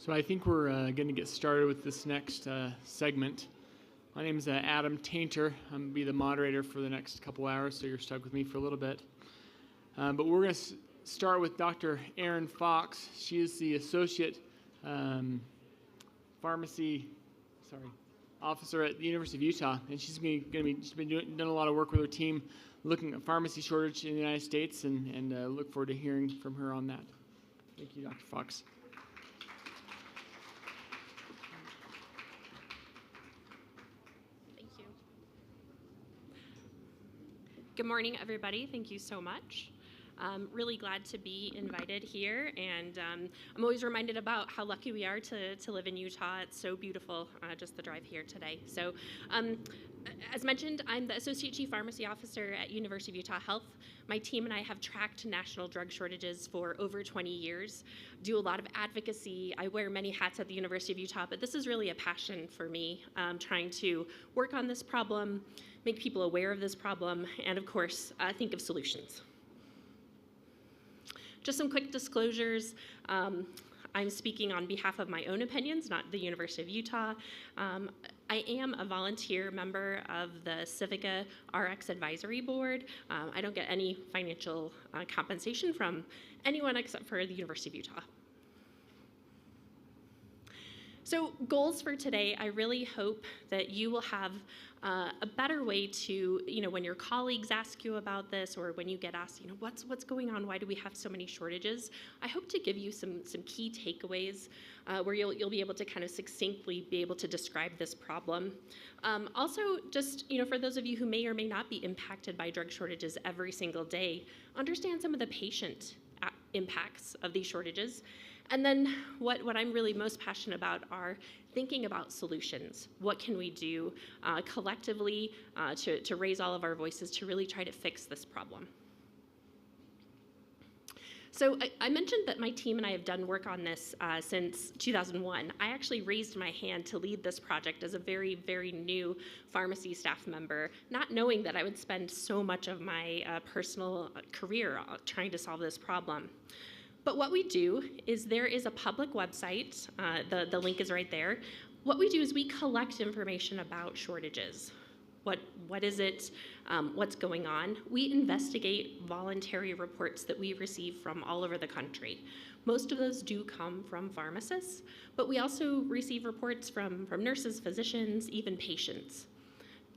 So I think we're going to get started with this next segment. My name is Adam Tainter. I'm going to be the moderator for the next couple hours, so you're stuck with me for a little bit. But we're going to start with Dr. Erin Fox. She is the Associate Pharmacy Officer at the University of Utah, and she's been doing a lot of work with her team looking at pharmacy shortage in the United States, and look forward to hearing from her on that. Thank you, Dr. Fox. Good morning, everybody. Thank you so much. Really glad to be invited here, and I'm always reminded about how lucky we are to live in Utah. It's so beautiful, just the drive here today. So, as mentioned, I'm the Associate Chief Pharmacy Officer at University of Utah Health. My team and I have tracked national drug shortages for over 20 years, do a lot of advocacy. I wear many hats at the University of Utah, but this is really a passion for me, trying to work on this problem, make people aware of this problem, and of course, think of solutions. Just some quick disclosures. I'm speaking on behalf of my own opinions, not the University of Utah. I am a volunteer member of the Civica RX Advisory Board. I don't get any financial compensation from anyone except for the University of Utah. So goals for today, I really hope that you will have a better way to, when your colleagues ask you about this, or when you get asked, what's going on? Why do we have so many shortages? I hope to give you some key takeaways where you'll be able to kind of succinctly be able to describe this problem. Also, just for those of you who may or may not be impacted by drug shortages every single day, understand some of the patient impacts of these shortages. And then what I'm really most passionate about are thinking about solutions. What can we do collectively to raise all of our voices to really try to fix this problem? So I mentioned that my team and I have done work on this since 2001. I actually raised my hand to lead this project as a very, very new pharmacy staff member, not knowing that I would spend so much of my personal career trying to solve this problem. But what we do is there is a public website, the link is right there. What we do is we collect information about shortages. What is it? What's going on? We investigate voluntary reports that we receive from all over the country. Most of those do come from pharmacists, but we also receive reports from nurses, physicians, even patients.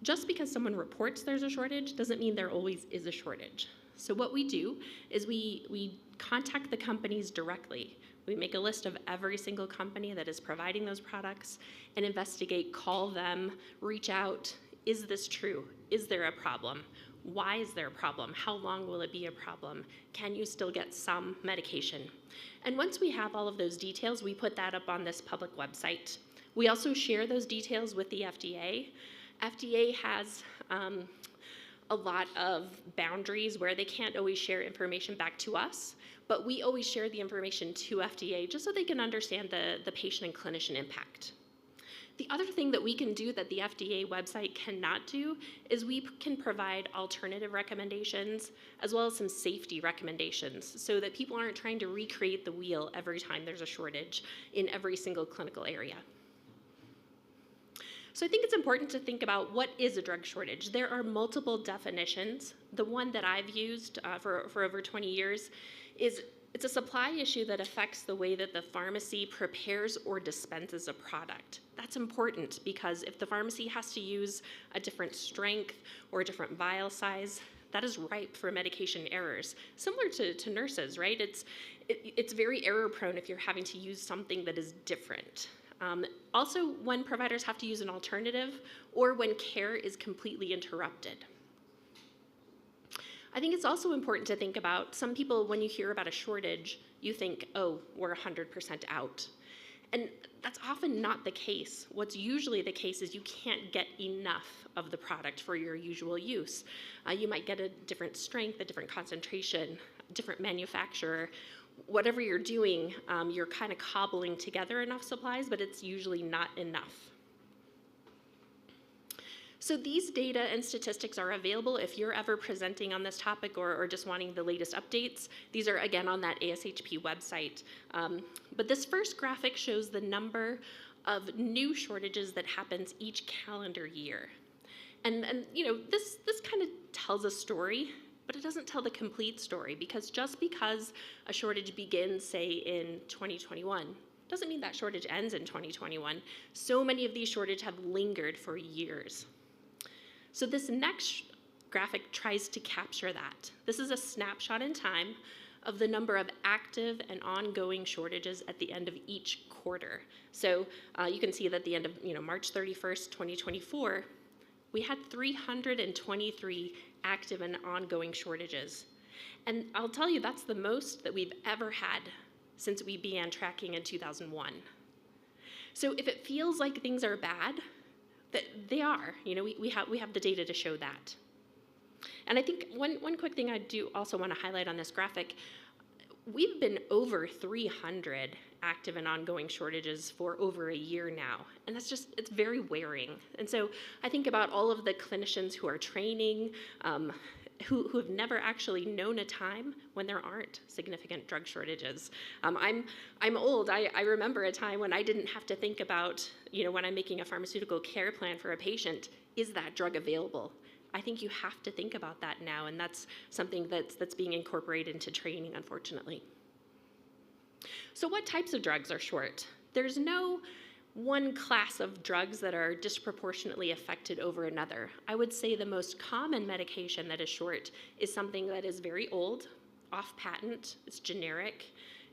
Just because someone reports there's a shortage doesn't mean there always is a shortage. So what we do is we contact the companies directly. We make a list of every single company that is providing those products and investigate, call them, reach out. Is this true? Is there a problem? Why is there a problem? How long will it be a problem? Can you still get some medication? And once we have all of those details, we put that up on this public website. We also share those details with the FDA. FDA has a lot of boundaries where they can't always share information back to us, but we always share the information to FDA just so they can understand the patient and clinician impact. The other thing that we can do that the FDA website cannot do is we can provide alternative recommendations as well as some safety recommendations so that people aren't trying to recreate the wheel every time there's a shortage in every single clinical area. So I think it's important to think about what is a drug shortage. There are multiple definitions. The one that I've used for over 20 years is it's a supply issue that affects the way that the pharmacy prepares or dispenses a product. That's important because if the pharmacy has to use a different strength or a different vial size, that is ripe for medication errors. Similar to nurses, right? It's very error prone if you're having to use something that is different. Also, when providers have to use an alternative or when care is completely interrupted. I think it's also important to think about, some people, when you hear about a shortage, you think, oh, we're 100% out. And that's often not the case. What's usually the case is you can't get enough of the product for your usual use. You might get a different strength, a different concentration, a different manufacturer. Whatever you're doing, you're kind of cobbling together enough supplies, but it's usually not enough. So these data and statistics are available if you're ever presenting on this topic or just wanting the latest updates. These are, again, on that ASHP website. But this first graphic shows the number of new shortages that happens each calendar year. And you know, this kind of tells a story, but it doesn't tell the complete story, because just because a shortage begins, say, in 2021, doesn't mean that shortage ends in 2021. So many of these shortages have lingered for years. So this next graphic tries to capture that. This is a snapshot in time of the number of active and ongoing shortages at the end of each quarter. So you can see that at the end of March 31st, 2024, we had 323 active and ongoing shortages. And I'll tell you, that's the most that we've ever had since we began tracking in 2001. So if it feels like things are bad, they are. We have the data to show that. And I think one quick thing I do also want to highlight on this graphic, we've been over 300 active and ongoing shortages for over a year now. And it's very wearing. And so I think about all of the clinicians who are training, who have never actually known a time when there aren't significant drug shortages. I'm old. I remember a time when I didn't have to think about, when I'm making a pharmaceutical care plan for a patient, is that drug available? I think you have to think about that now, and that's something that's being incorporated into training, unfortunately. So what types of drugs are short? There's no one class of drugs that are disproportionately affected over another. I would say the most common medication that is short is something that is very old, off patent, it's generic,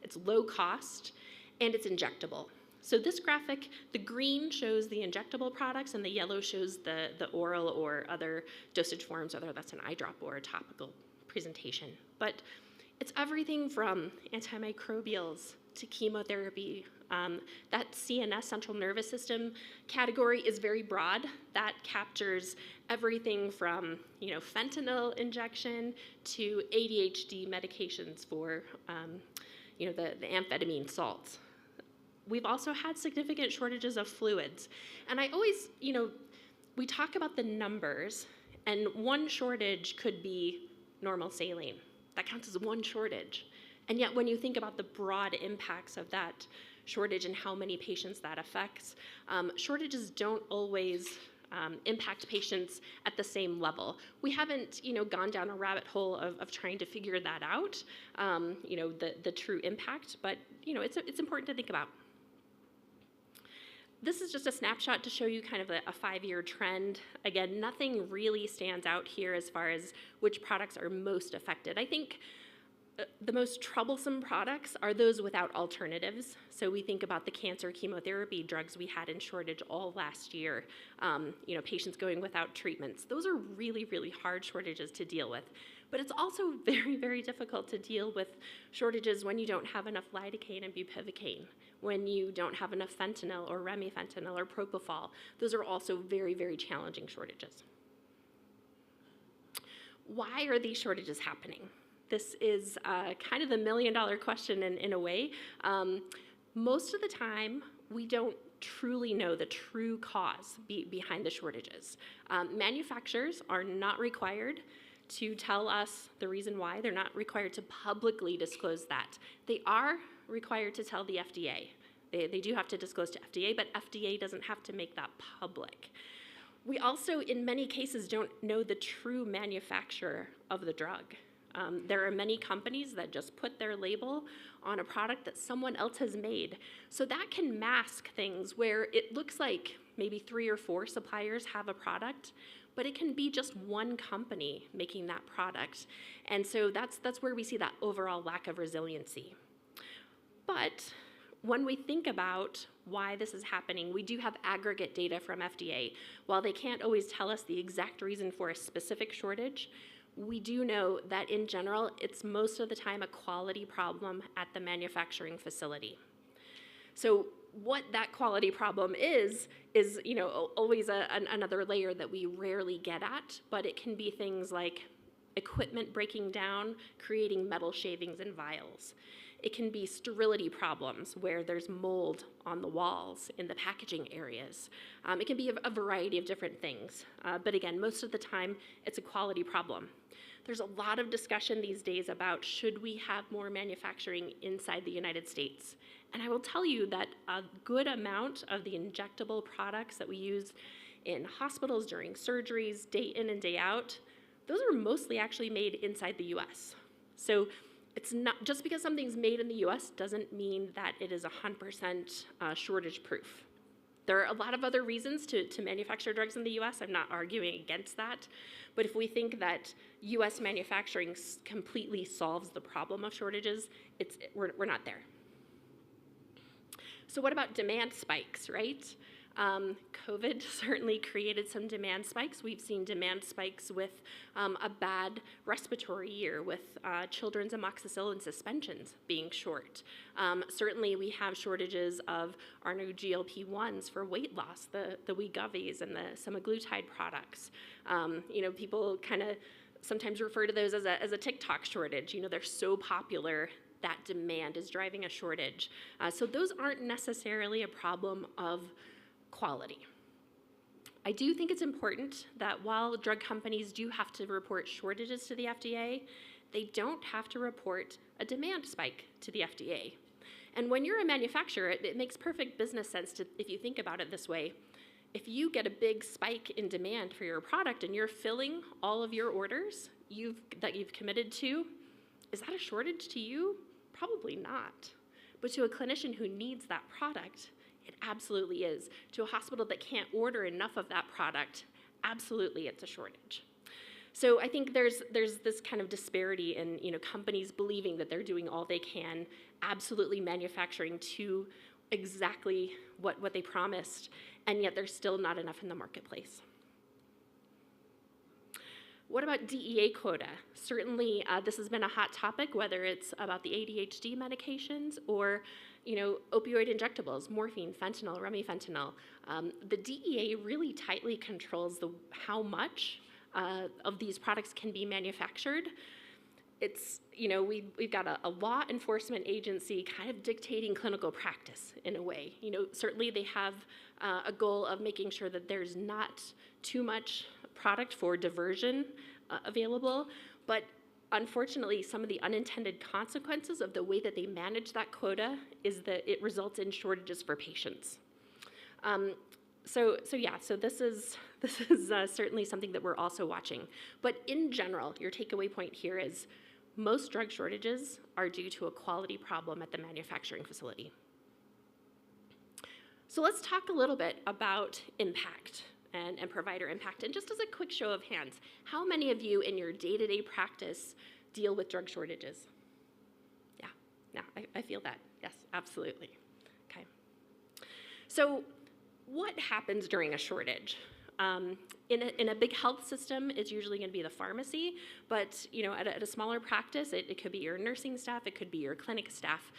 it's low cost, and it's injectable. So this graphic, the green shows the injectable products and the yellow shows the oral or other dosage forms, whether that's an eye drop or a topical presentation. But it's everything from antimicrobials to chemotherapy. That CNS, central nervous system category, is very broad. That captures everything from fentanyl injection to ADHD medications for the amphetamine salts. We've also had significant shortages of fluids. And I always, we talk about the numbers, and one shortage could be normal saline. That counts as one shortage. And yet when you think about the broad impacts of that shortage and how many patients that affects, shortages don't always impact patients at the same level. We haven't, gone down a rabbit hole of trying to figure that out, the true impact, but, it's important to think about. This is just a snapshot to show you kind of a 5-year trend. Again, nothing really stands out here as far as which products are most affected. I think the most troublesome products are those without alternatives. So we think about the cancer chemotherapy drugs we had in shortage all last year, patients going without treatments. Those are really, really hard shortages to deal with. But it's also very, very difficult to deal with shortages when you don't have enough lidocaine and bupivacaine, when you don't have enough fentanyl or remifentanil or propofol. Those are also very, very challenging shortages. Why are these shortages happening? This is kind of the million-dollar question in a way. Most of the time, we don't truly know the true cause behind the shortages. Manufacturers are not required to tell us the reason why. They're not required to publicly disclose that. They are required to tell the FDA. They do have to disclose to FDA, but FDA doesn't have to make that public. We also, in many cases, don't know the true manufacturer of the drug. There are many companies that just put their label on a product that someone else has made. So that can mask things where it looks like maybe 3 or 4 suppliers have a product, but it can be just one company making that product. And so that's where we see that overall lack of resiliency. But when we think about why this is happening, we do have aggregate data from FDA. While they can't always tell us the exact reason for a specific shortage, we do know that in general, it's most of the time a quality problem at the manufacturing facility. So what that quality problem is always another layer that we rarely get at, but it can be things like equipment breaking down, creating metal shavings in vials. It can be sterility problems where there's mold on the walls in the packaging areas. It can be a variety of different things. But again, most of the time, it's a quality problem. There's a lot of discussion these days about should we have more manufacturing inside the United States. And I will tell you that a good amount of the injectable products that we use in hospitals during surgeries, day in and day out, those are mostly actually made inside the US. So it's not, just because something's made in the US doesn't mean that it is 100% shortage proof. There are a lot of other reasons to manufacture drugs in the US. I'm not arguing against that. But if we think that US manufacturing completely solves the problem of shortages, we're not there. So what about demand spikes, right? COVID certainly created some demand spikes. We've seen demand spikes with a bad respiratory year, with children's amoxicillin suspensions being short. Certainly we have shortages of our new GLP-1s for weight loss, the Wegovy's and the semaglutide products. People kind of sometimes refer to those as a TikTok shortage. They're so popular that demand is driving a shortage. So those aren't necessarily a problem of quality. I do think it's important that while drug companies do have to report shortages to the FDA, they don't have to report a demand spike to the FDA. And when you're a manufacturer, it makes perfect business sense if you think about it this way. If you get a big spike in demand for your product and you're filling all of your orders that you've committed to, is that a shortage to you? Probably not. But to a clinician who needs that product, it absolutely is. To a hospital that can't order enough of that product, absolutely it's a shortage. So I think there's this kind of disparity in companies believing that they're doing all they can, absolutely manufacturing to exactly what they promised, and yet there's still not enough in the marketplace. What about DEA quota? Certainly this has been a hot topic, whether it's about the ADHD medications or opioid injectables, morphine, fentanyl, remifentanil. The DEA really tightly controls how much of these products can be manufactured. It's, we've got a law enforcement agency kind of dictating clinical practice in a way. Certainly they have a goal of making sure that there's not too much product for diversion available, but unfortunately, some of the unintended consequences of the way that they manage that quota is that it results in shortages for patients. So this is certainly something that we're also watching. But in general, your takeaway point here is most drug shortages are due to a quality problem at the manufacturing facility. So let's talk a little bit about impact and provider impact. And just as a quick show of hands, how many of you in your day-to-day practice deal with drug shortages? Yeah, I feel that. Yes, absolutely. Okay. So what happens during a shortage? In a big health system, it's usually going to be the pharmacy, but at a smaller practice, it could be your nursing staff, it could be your clinic staff.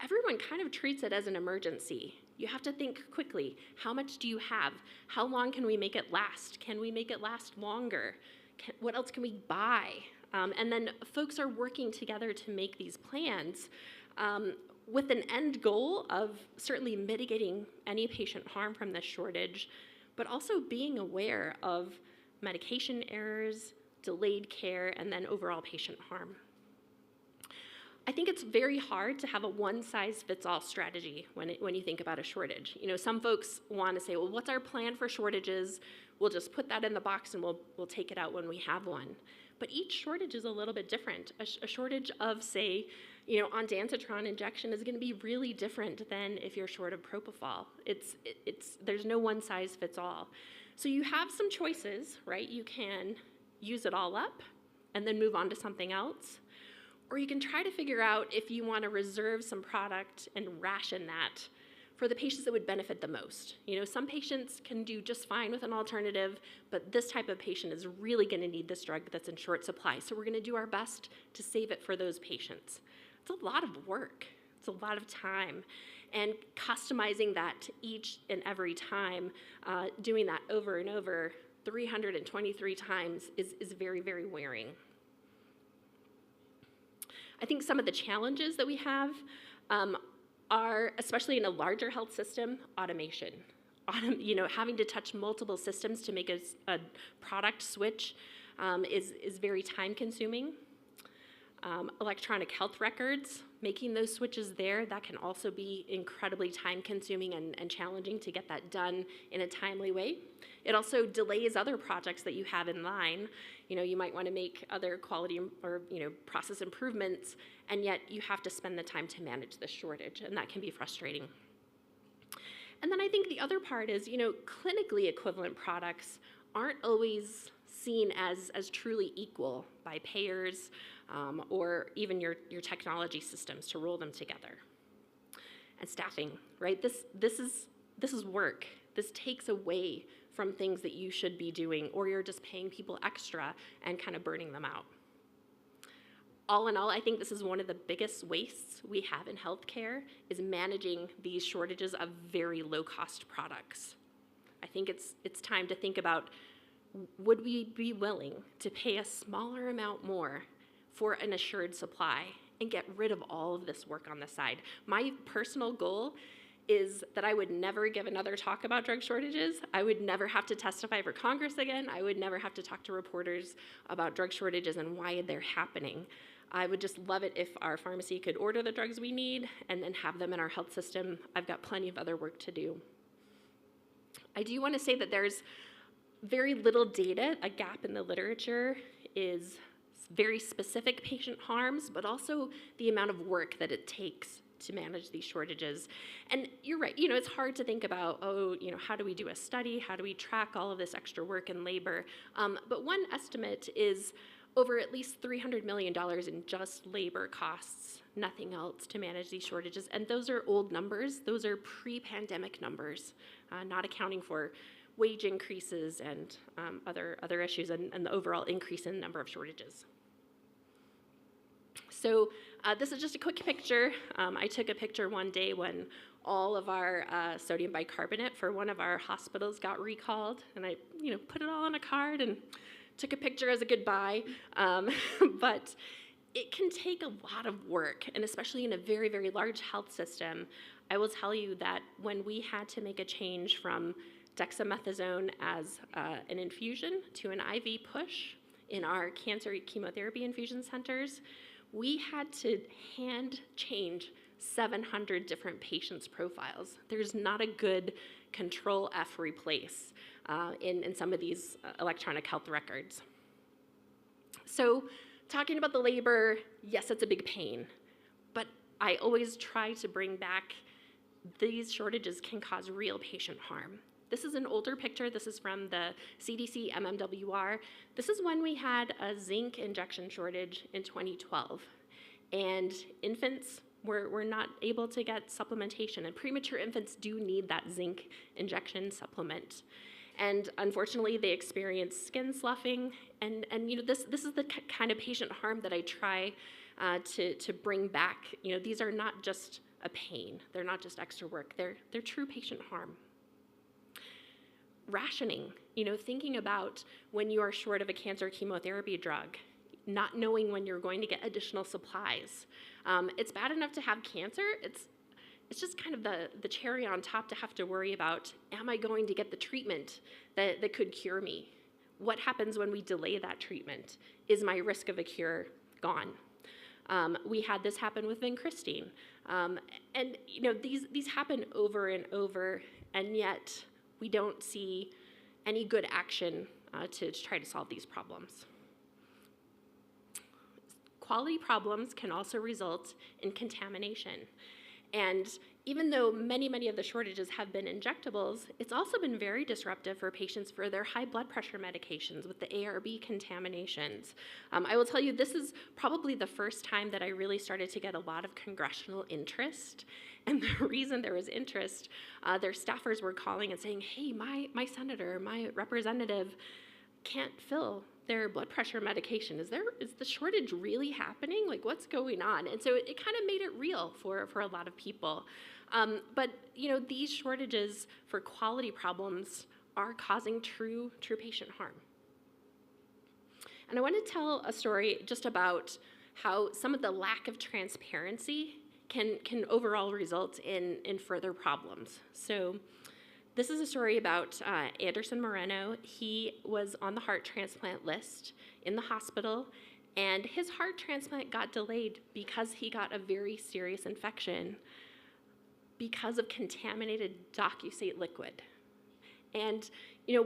Everyone kind of treats it as an emergency. You have to think quickly. How much do you have? How long can we make it last? Can we make it last longer? What else can we buy? And then folks are working together to make these plans with an end goal of certainly mitigating any patient harm from this shortage, but also being aware of medication errors, delayed care, and then overall patient harm. I think it's very hard to have a one-size-fits-all strategy when you think about a shortage. Some folks want to say, well, what's our plan for shortages? We'll just put that in the box and we'll take it out when we have one. But each shortage is a little bit different. A shortage of, say, ondansetron injection is going to be really different than if you're short of propofol. There's no one-size-fits-all. So you have some choices, right? You can use it all up and then move on to something else. Or you can try to figure out if you want to reserve some product and ration that for the patients that would benefit the most. Some patients can do just fine with an alternative, but this type of patient is really going to need this drug that's in short supply. So we're going to do our best to save it for those patients. It's a lot of work. It's a lot of time. And customizing that each and every time, doing that over and over 323 times is very, very wearing. I think some of the challenges that we have are, especially in a larger health system, automation. Having to touch multiple systems to make a product switch is very time consuming. Electronic health records, making those switches there, that can also be incredibly time consuming and challenging to get that done in a timely way. It also delays other projects that you have in line. You might want to make other quality or process improvements, and yet you have to spend the time to manage the shortage, and that can be frustrating. And then I think the other part is, clinically equivalent products aren't always seen as truly equal by payers or even your technology systems to roll them together. And staffing, right? This is work. This takes away from things that you should be doing, or you're just paying people extra and kind of burning them out. All in all, I think this is one of the biggest wastes we have in healthcare, is managing these shortages of very low-cost products. I think it's time to think about, would we be willing to pay a smaller amount more for an assured supply and get rid of all of this work on the side? My personal goal is that I would never give another talk about drug shortages. I would never have to testify for Congress again. I would never have to talk to reporters about drug shortages and why they're happening. I would just love it if our pharmacy could order the drugs we need and then have them in our health system. I've got plenty of other work to do. I do want to say that there's very little data. A gap in the literature is very specific patient harms, but also the amount of work that it takes to manage these shortages. And you're right, it's hard to think about, how do we do a study? How do we track all of this extra work and labor? But one estimate is over at least $300 million in just labor costs, nothing else, to manage these shortages. And those are old numbers. Those are pre-pandemic numbers, not accounting for wage increases and other issues and the overall increase in the number of shortages. So this is just a quick picture. I took a picture one day when all of our sodium bicarbonate for one of our hospitals got recalled, and I put it all on a card and took a picture as a goodbye. But it can take a lot of work, and especially in a very, very large health system. I will tell you that when we had to make a change from dexamethasone as an infusion to an IV push in our cancer chemotherapy infusion centers, we had to hand change 700 different patients' profiles. There's not a good Control-F replace in some of these electronic health records. So talking about the labor, yes, it's a big pain, but I always try to bring back these shortages can cause real patient harm. This is an older picture. This is from the CDC MMWR. This is when we had a zinc injection shortage in 2012. And infants were not able to get supplementation. And premature infants do need that zinc injection supplement. And unfortunately, they experience skin sloughing. And this is the kind of patient harm that I try to bring back. These are not just a pain. They're not just extra work. They're true patient harm. Rationing, thinking about when you are short of a cancer chemotherapy drug, not knowing when you're going to get additional supplies. It's bad enough to have cancer. It's just kind of the cherry on top to have to worry about, am I going to get the treatment that could cure me? What happens when we delay that treatment? Is my risk of a cure gone? We had this happen with vincristine. And these happen over and over, and yet we don't see any good action to try to solve these problems. Quality problems can also result in contamination. And even though many of the shortages have been injectables, it's also been very disruptive for patients for their high blood pressure medications with the ARB contaminations. I will tell you, this is probably the first time that I really started to get a lot of congressional interest. And the reason there was interest, their staffers were calling and saying, hey, my senator, my representative can't fill their blood pressure medication. Is the shortage really happening? Like, what's going on? And so it kind of made it real for a lot of people. But these shortages for quality problems are causing true patient harm. And I want to tell a story just about how some of the lack of transparency can overall result in further problems. So this is a story about Anderson Moreno. He was on the heart transplant list in the hospital, and his heart transplant got delayed because he got a very serious infection because of contaminated docusate liquid. And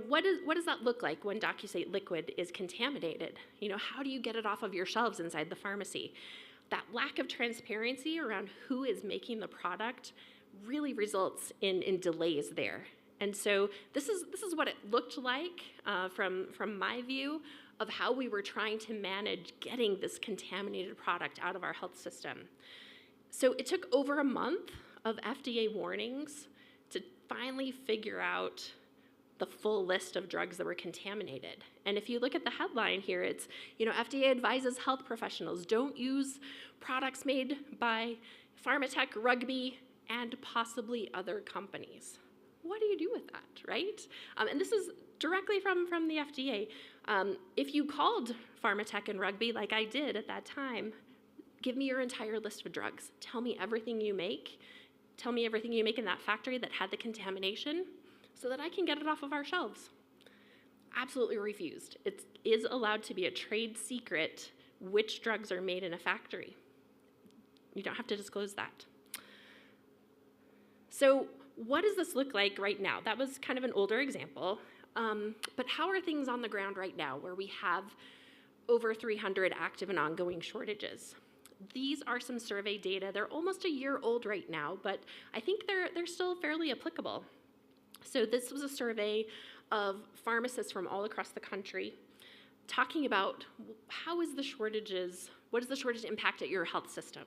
what does that look like when docusate liquid is contaminated? How do you get it off of your shelves inside the pharmacy? That lack of transparency around who is making the product really results in delays there. And so this is what it looked like from my view of how we were trying to manage getting this contaminated product out of our health system. So it took over a month of FDA warnings to finally figure out the full list of drugs that were contaminated. And if you look at the headline here, it's, FDA advises health professionals don't use products made by Pharmatech, Rugby, and possibly other companies. What do you do with that, right? And this is directly from the FDA. If you called Pharmatech and Rugby like I did at that time, give me your entire list of drugs. Tell me everything you make. Tell me everything you make in that factory that had the contamination so that I can get it off of our shelves. Absolutely refused. It is allowed to be a trade secret which drugs are made in a factory. You don't have to disclose that. So what does this look like right now? That was kind of an older example, but how are things on the ground right now where we have over 300 active and ongoing shortages? These are some survey data. They're almost a year old right now, but I think they're still fairly applicable. So this was a survey of pharmacists from all across the country talking about what does the shortage impact at your health system?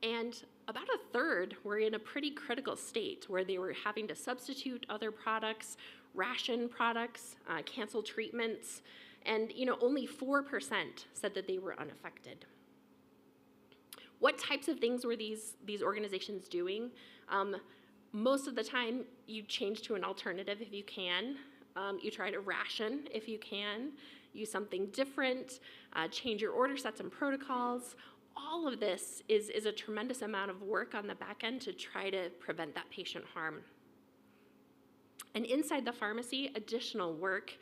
And about a third were in a pretty critical state where they were having to substitute other products, ration products, cancel treatments, and only 4% said that they were unaffected. What types of things were these organizations doing? Most of the time, you change to an alternative if you can. You try to ration if you can. Use something different. Change your order sets and protocols. All of this is a tremendous amount of work on the back end to try to prevent that patient harm. And inside the pharmacy, additional work,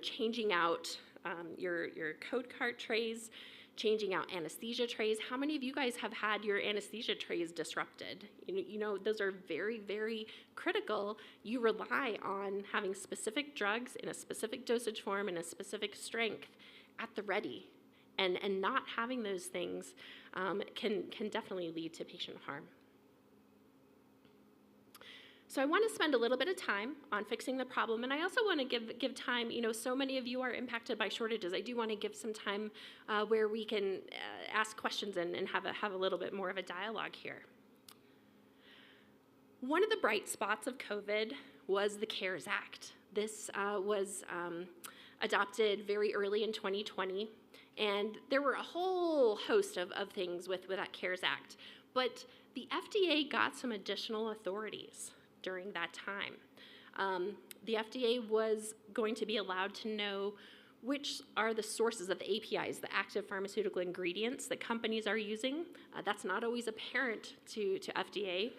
changing out your code cart trays, changing out anesthesia trays. How many of you guys have had your anesthesia trays disrupted? Those are very, very critical. You rely on having specific drugs in a specific dosage form and a specific strength at the ready. And not having those things can definitely lead to patient harm. So I want to spend a little bit of time on fixing the problem, and I also want to give time. So many of you are impacted by shortages. I do want to give some time where we can ask questions and have a little bit more of a dialogue here. One of the bright spots of COVID was the CARES Act. This was adopted very early in 2020, and there were a whole host of things with that CARES Act. But the FDA got some additional authorities during that time. The FDA was going to be allowed to know which are the sources of the APIs, the active pharmaceutical ingredients that companies are using. That's not always apparent to FDA.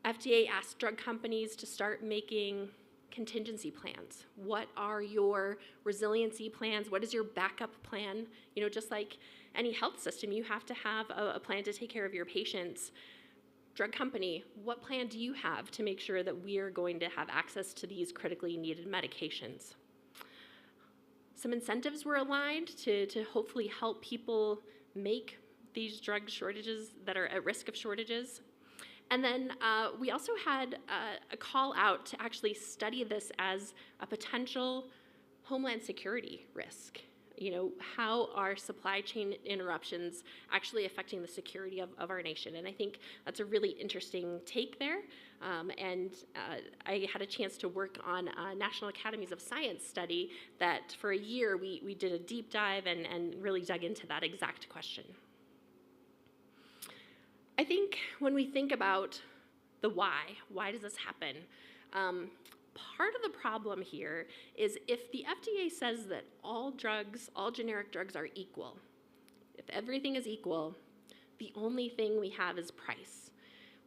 FDA asked drug companies to start making contingency plans. What are your resiliency plans? What is your backup plan? Just like any health system, you have to have a plan to take care of your patients. Drug company, what plan do you have to make sure that we are going to have access to these critically needed medications? Some incentives were aligned to hopefully help people make these drug shortages that are at risk of shortages. And then we also had a call out to actually study this as a potential homeland security risk. How are supply chain interruptions actually affecting the security of our nation? And I think that's a really interesting take there. And I had a chance to work on a National Academies of Science study that for a year we did a deep dive and really dug into that exact question. I think when we think about the why does this happen? Part of the problem here is if the FDA says that all generic drugs are equal, If everything is equal, the only thing we have is price.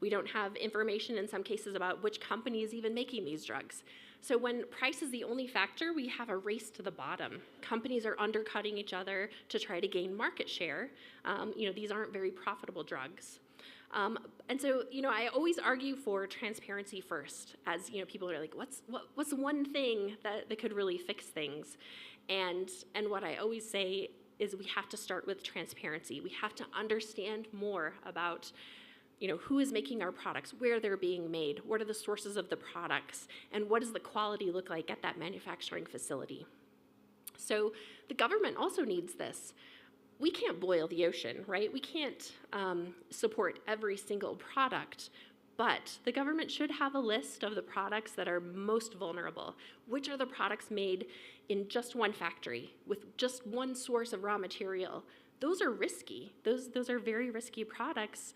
We don't have information in some cases about which company is even making these drugs. So when price is the only factor, we have a race to the bottom. Companies are undercutting each other to try to gain market share. These aren't very profitable drugs. And so, I always argue for transparency first, as, people are like, what's one thing that could really fix things? And what I always say is we have to start with transparency. We have to understand more about who is making our products, where they're being made, what are the sources of the products, and what does the quality look like at that manufacturing facility. So the government also needs this. We can't boil the ocean, right? We can't support every single product, but the government should have a list of the products that are most vulnerable. Which are the products made in just one factory with just one source of raw material? Those are risky. Those are very risky products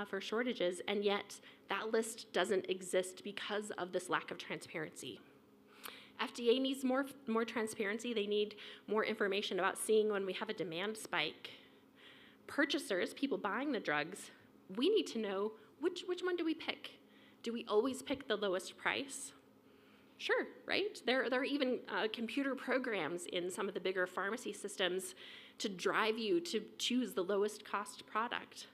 for shortages, and yet that list doesn't exist because of this lack of transparency. FDA needs more transparency. They need more information about seeing when we have a demand spike. Purchasers, people buying the drugs, we need to know which one do we pick? Do we always pick the lowest price? Sure, right? There are even computer programs in some of the bigger pharmacy systems to drive you to choose the lowest cost product.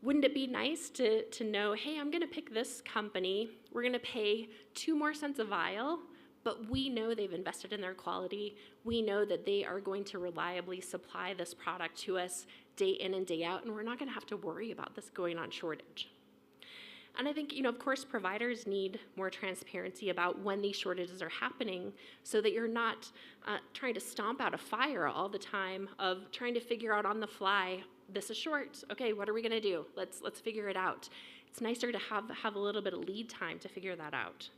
Wouldn't it be nice to know, hey, I'm gonna pick this company, we're gonna pay 2 more cents a vial, but we know they've invested in their quality, we know that they are going to reliably supply this product to us day in and day out, and we're not gonna have to worry about this going on shortage. And I think, of course, providers need more transparency about when these shortages are happening so that you're not trying to stomp out a fire all the time of trying to figure out on the fly, this is short, okay, what are we gonna do? Let's figure it out. It's nicer to have a little bit of lead time to figure that out.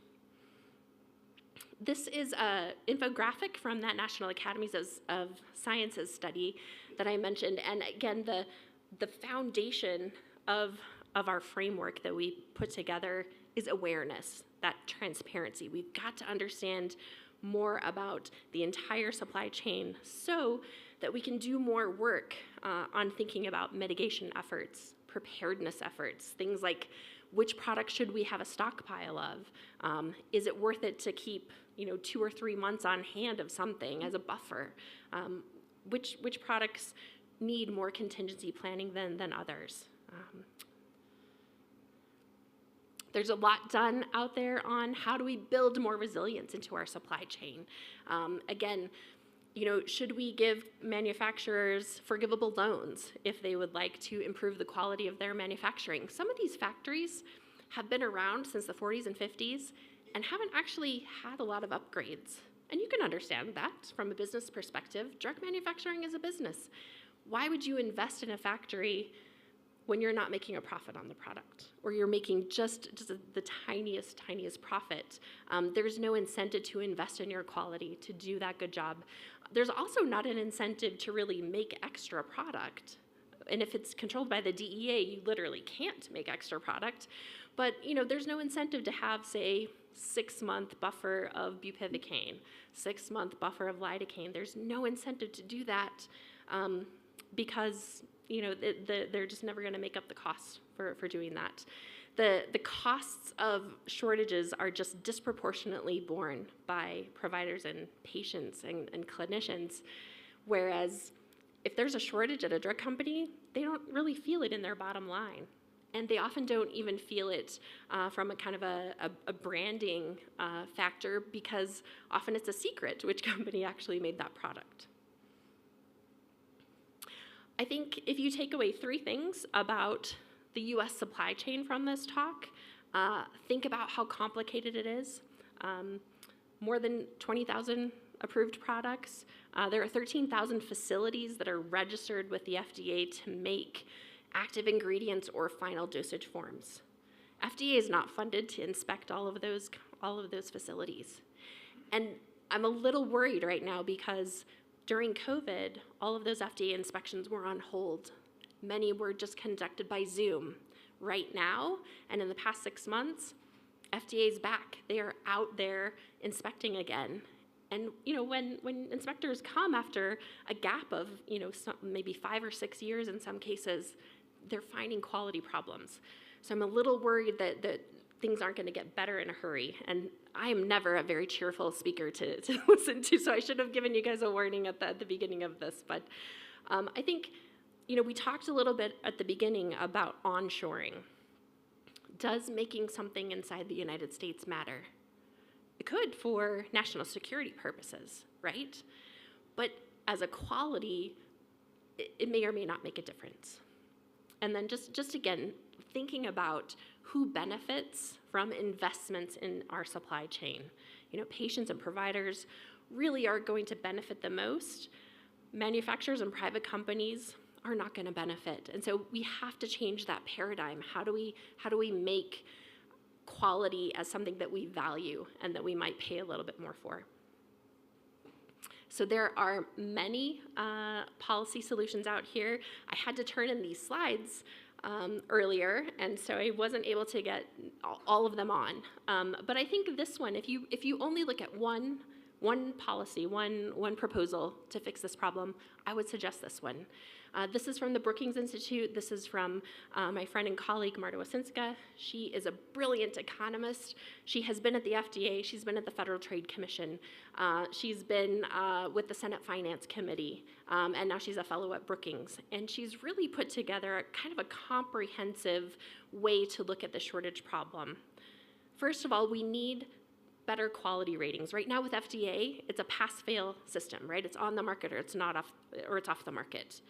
This is an infographic from that National Academies of Sciences study that I mentioned, and again, the foundation of our framework that we put together is awareness, that transparency. We've got to understand more about the entire supply chain so that we can do more work on thinking about mitigation efforts, preparedness efforts, things like which products should we have a stockpile of? Is it worth it to keep 2 or 3 months on hand of something as a buffer? Which products need more contingency planning than others? There's a lot done out there on how do we build more resilience into our supply chain. Again, should we give manufacturers forgivable loans if they would like to improve the quality of their manufacturing? Some of these factories have been around since the 40s and 50s and haven't actually had a lot of upgrades. And you can understand that from a business perspective. Drug manufacturing is a business. Why would you invest in a factory when you're not making a profit on the product, or you're making just the tiniest profit? There's no incentive to invest in your quality, to do that good job. There's also not an incentive to really make extra product. And if it's controlled by the DEA, you literally can't make extra product. But there's no incentive to have, say, 6-month buffer of bupivacaine, 6-month buffer of lidocaine. There's no incentive to do that because they're just never going to make up the cost for doing that. The costs of shortages are just disproportionately borne by providers and patients and clinicians, whereas if there's a shortage at a drug company, they don't really feel it in their bottom line. And they often don't even feel it from a kind of a branding factor, because often it's a secret which company actually made that product. I think if you take away 3 things about the US supply chain from this talk, think about how complicated it is. More than 20,000 approved products. There are 13,000 facilities that are registered with the FDA to make active ingredients or final dosage forms. FDA is not funded to inspect all of those facilities. And I'm a little worried right now because during COVID, all of those FDA inspections were on hold. Many were just conducted by Zoom. Right now, and in the past 6 months, FDA is back. They are out there inspecting again. And when inspectors come after a gap of maybe 5 or 6 years in some cases, they're finding quality problems. So I'm a little worried that things aren't going to get better in a hurry. And I am never a very cheerful speaker to listen to, so I should have given you guys a warning at the beginning of this. But I think we talked a little bit at the beginning about onshoring. Does making something inside the United States matter? It could for national security purposes, right? But as a quality, it may or may not make a difference. And then just again, thinking about who benefits from investments in our supply chain. Patients and providers really are going to benefit the most. Manufacturers and private companies are not going to benefit. And so we have to change that paradigm. How do we make quality as something that we value and that we might pay a little bit more for? So there are many policy solutions out here. I had to turn in these slides earlier, and so I wasn't able to get all of them on. But I think this one, if you only look at one policy, one proposal to fix this problem, I would suggest this one. This is from the Brookings Institute. This is from my friend and colleague, Marta Wasinska. She is a brilliant economist. She has been at the FDA. She's been at the Federal Trade Commission. She's been with the Senate Finance Committee, and now she's a fellow at Brookings. And she's really put together a kind of a comprehensive way to look at the shortage problem. First of all, we need better quality ratings. Right now with FDA, it's a pass-fail system, right? It's on the market or it's not off, or it's off the market.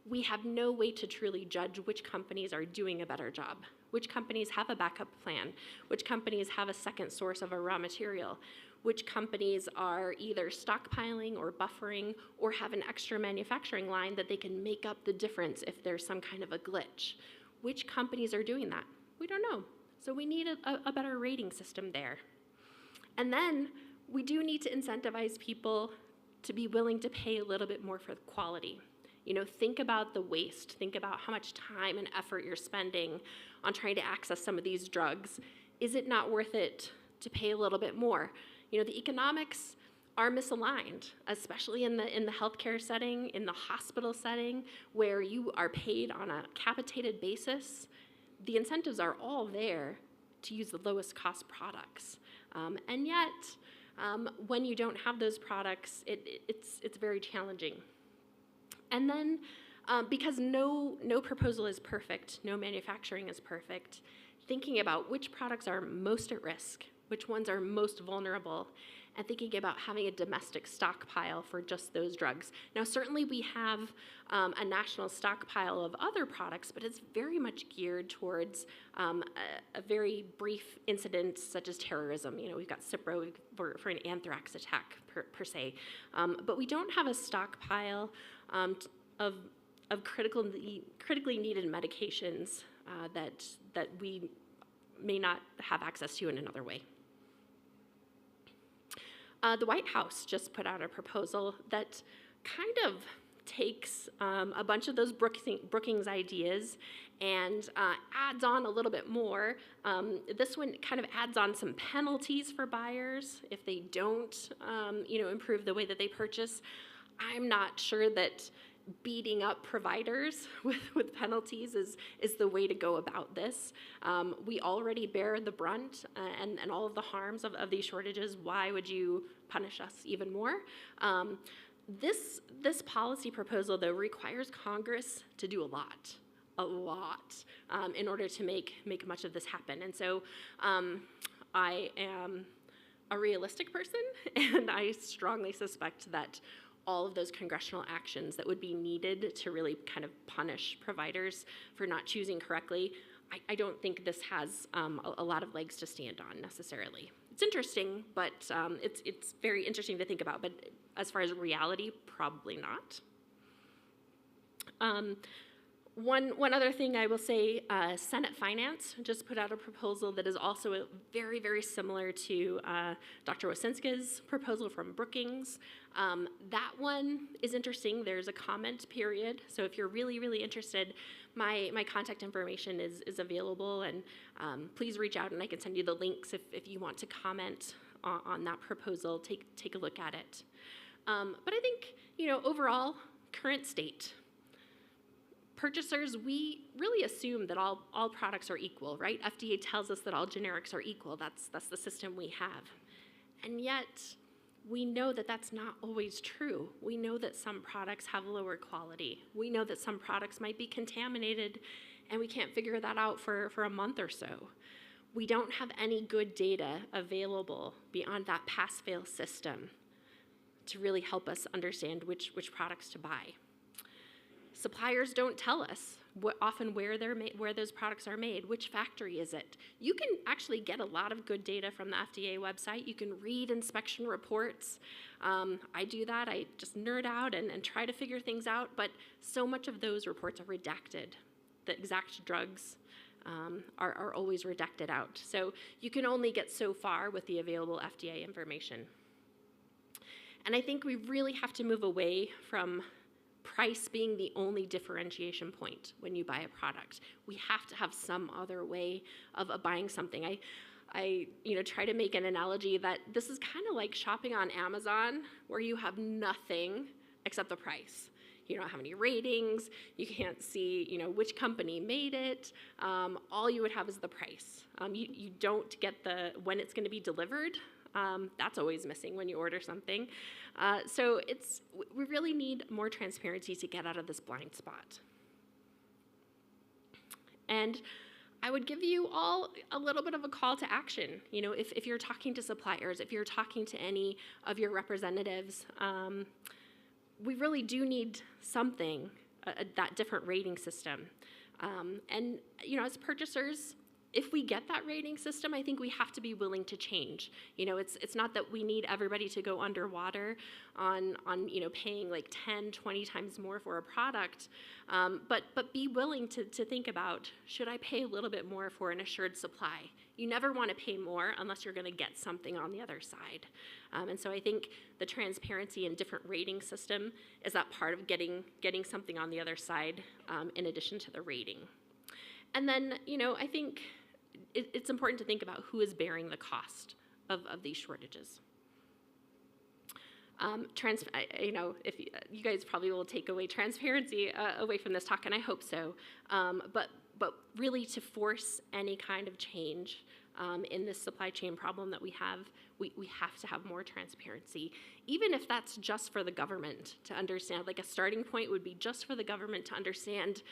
We have no way to truly judge which companies are doing a better job, which companies have a backup plan, which companies have a second source of a raw material, which companies are either stockpiling or buffering or have an extra manufacturing line that they can make up the difference if there's some kind of a glitch. Which companies are doing that? We don't know. So we need a better rating system there. And then we do need to incentivize people to be willing to pay a little bit more for quality. Think about the waste. Think about how much time and effort you're spending on trying to access some of these drugs. Is it not worth it to pay a little bit more? The economics are misaligned, especially in the healthcare setting, in the hospital setting, where you are paid on a capitated basis. The incentives are all there to use the lowest cost products. And yet, when you don't have those products, it's very challenging. And then, because no proposal is perfect, no manufacturing is perfect, thinking about which products are most at risk, which ones are most vulnerable, and thinking about having a domestic stockpile for just those drugs. Now, certainly we have a national stockpile of other products, but it's very much geared towards a very brief incident such as terrorism. We've got Cipro for an anthrax attack per se, but we don't have a stockpile of critically needed medications that we may not have access to in another way. The White House just put out a proposal that kind of takes a bunch of those Brookings ideas and adds on a little bit more. This one kind of adds on some penalties for buyers if they don't improve the way that they purchase. I'm not sure that beating up providers with penalties is the way to go about this. We already bear the brunt and all of the harms of these shortages. Why would you punish us even more? This policy proposal, though, requires Congress to do a lot, in order to make much of this happen. And so I am a realistic person, and I strongly suspect that all of those congressional actions that would be needed to really kind of punish providers for not choosing correctly, I don't think this has a lot of legs to stand on necessarily. It's interesting, but it's very interesting to think about, but as far as reality, probably not. One other thing I will say, Senate Finance just put out a proposal that is also very, very similar to Dr. Wasinska's proposal from Brookings. That one is interesting. There's a comment period, so if you're really, really interested, my contact information is available, and please reach out and I can send you the links if you want to comment on that proposal, take a look at it. But I think, overall, current state. Purchasers, we really assume that all products are equal, right? FDA tells us that all generics are equal. That's the system we have. And yet, we know that that's not always true. We know that some products have lower quality. We know that some products might be contaminated, and we can't figure that out for a month or so. We don't have any good data available beyond that pass-fail system to really help us understand which products to buy. Suppliers don't tell us often where those products are made, which factory is it. You can actually get a lot of good data from the FDA website. You can read inspection reports. I do that. I just nerd out and try to figure things out, but so much of those reports are redacted. The exact drugs are always redacted out. So you can only get so far with the available FDA information. And I think we really have to move away from price being the only differentiation point when you buy a product. We have to have some other way of buying something. I try to make an analogy that this is kind of like shopping on Amazon, where you have nothing except the price. You don't have any ratings. You can't see, which company made it. All you would have is the price. You don't get when it's going to be delivered. That's always missing when you order something. So we really need more transparency to get out of this blind spot. And I would give you all a little bit of a call to action. If you're talking to suppliers, if you're talking to any of your representatives, we really do need something, that different rating system. And as purchasers, if we get that rating system, I think we have to be willing to change. It's not that we need everybody to go underwater on paying like 10, 20 times more for a product, but be willing to think about, should I pay a little bit more for an assured supply? You never want to pay more unless you're going to get something on the other side. And so I think the transparency and different rating system is that part of getting something on the other side in addition to the rating. And then, I think it's important to think about who is bearing the cost of these shortages. If you guys probably will take away transparency away from this talk, and I hope so. But really, to force any kind of change in this supply chain problem that we have to have more transparency, even if that's just for the government to understand. Like a starting point would be just for the government to understand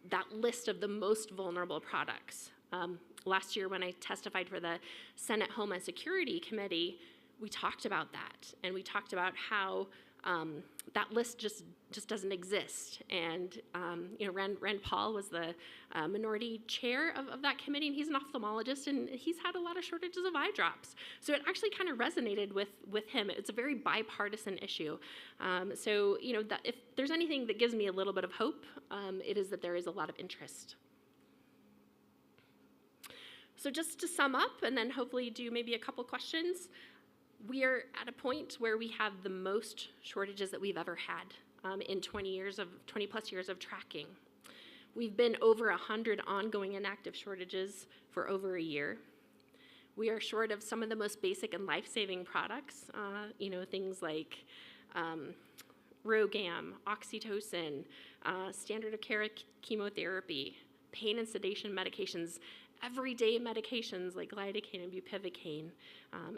that list of the most vulnerable products. Last year when I testified for the Senate Homeland Security Committee, we talked about that, and we talked about how that list just doesn't exist. And Rand Paul was the minority chair of that committee, and he's an ophthalmologist, and he's had a lot of shortages of eye drops. So it actually kind of resonated with him. It's a very bipartisan issue. So that if there's anything that gives me a little bit of hope, it is that there is a lot of interest. So just to sum up, and then hopefully do maybe a couple questions, we are at a point where we have the most shortages that we've ever had in 20 plus years of tracking. We've been over 100 ongoing and active shortages for over a year. We are short of some of the most basic and life-saving products, things like Rogam, oxytocin, standard of care chemotherapy, pain and sedation medications, everyday medications like lidocaine and bupivacaine,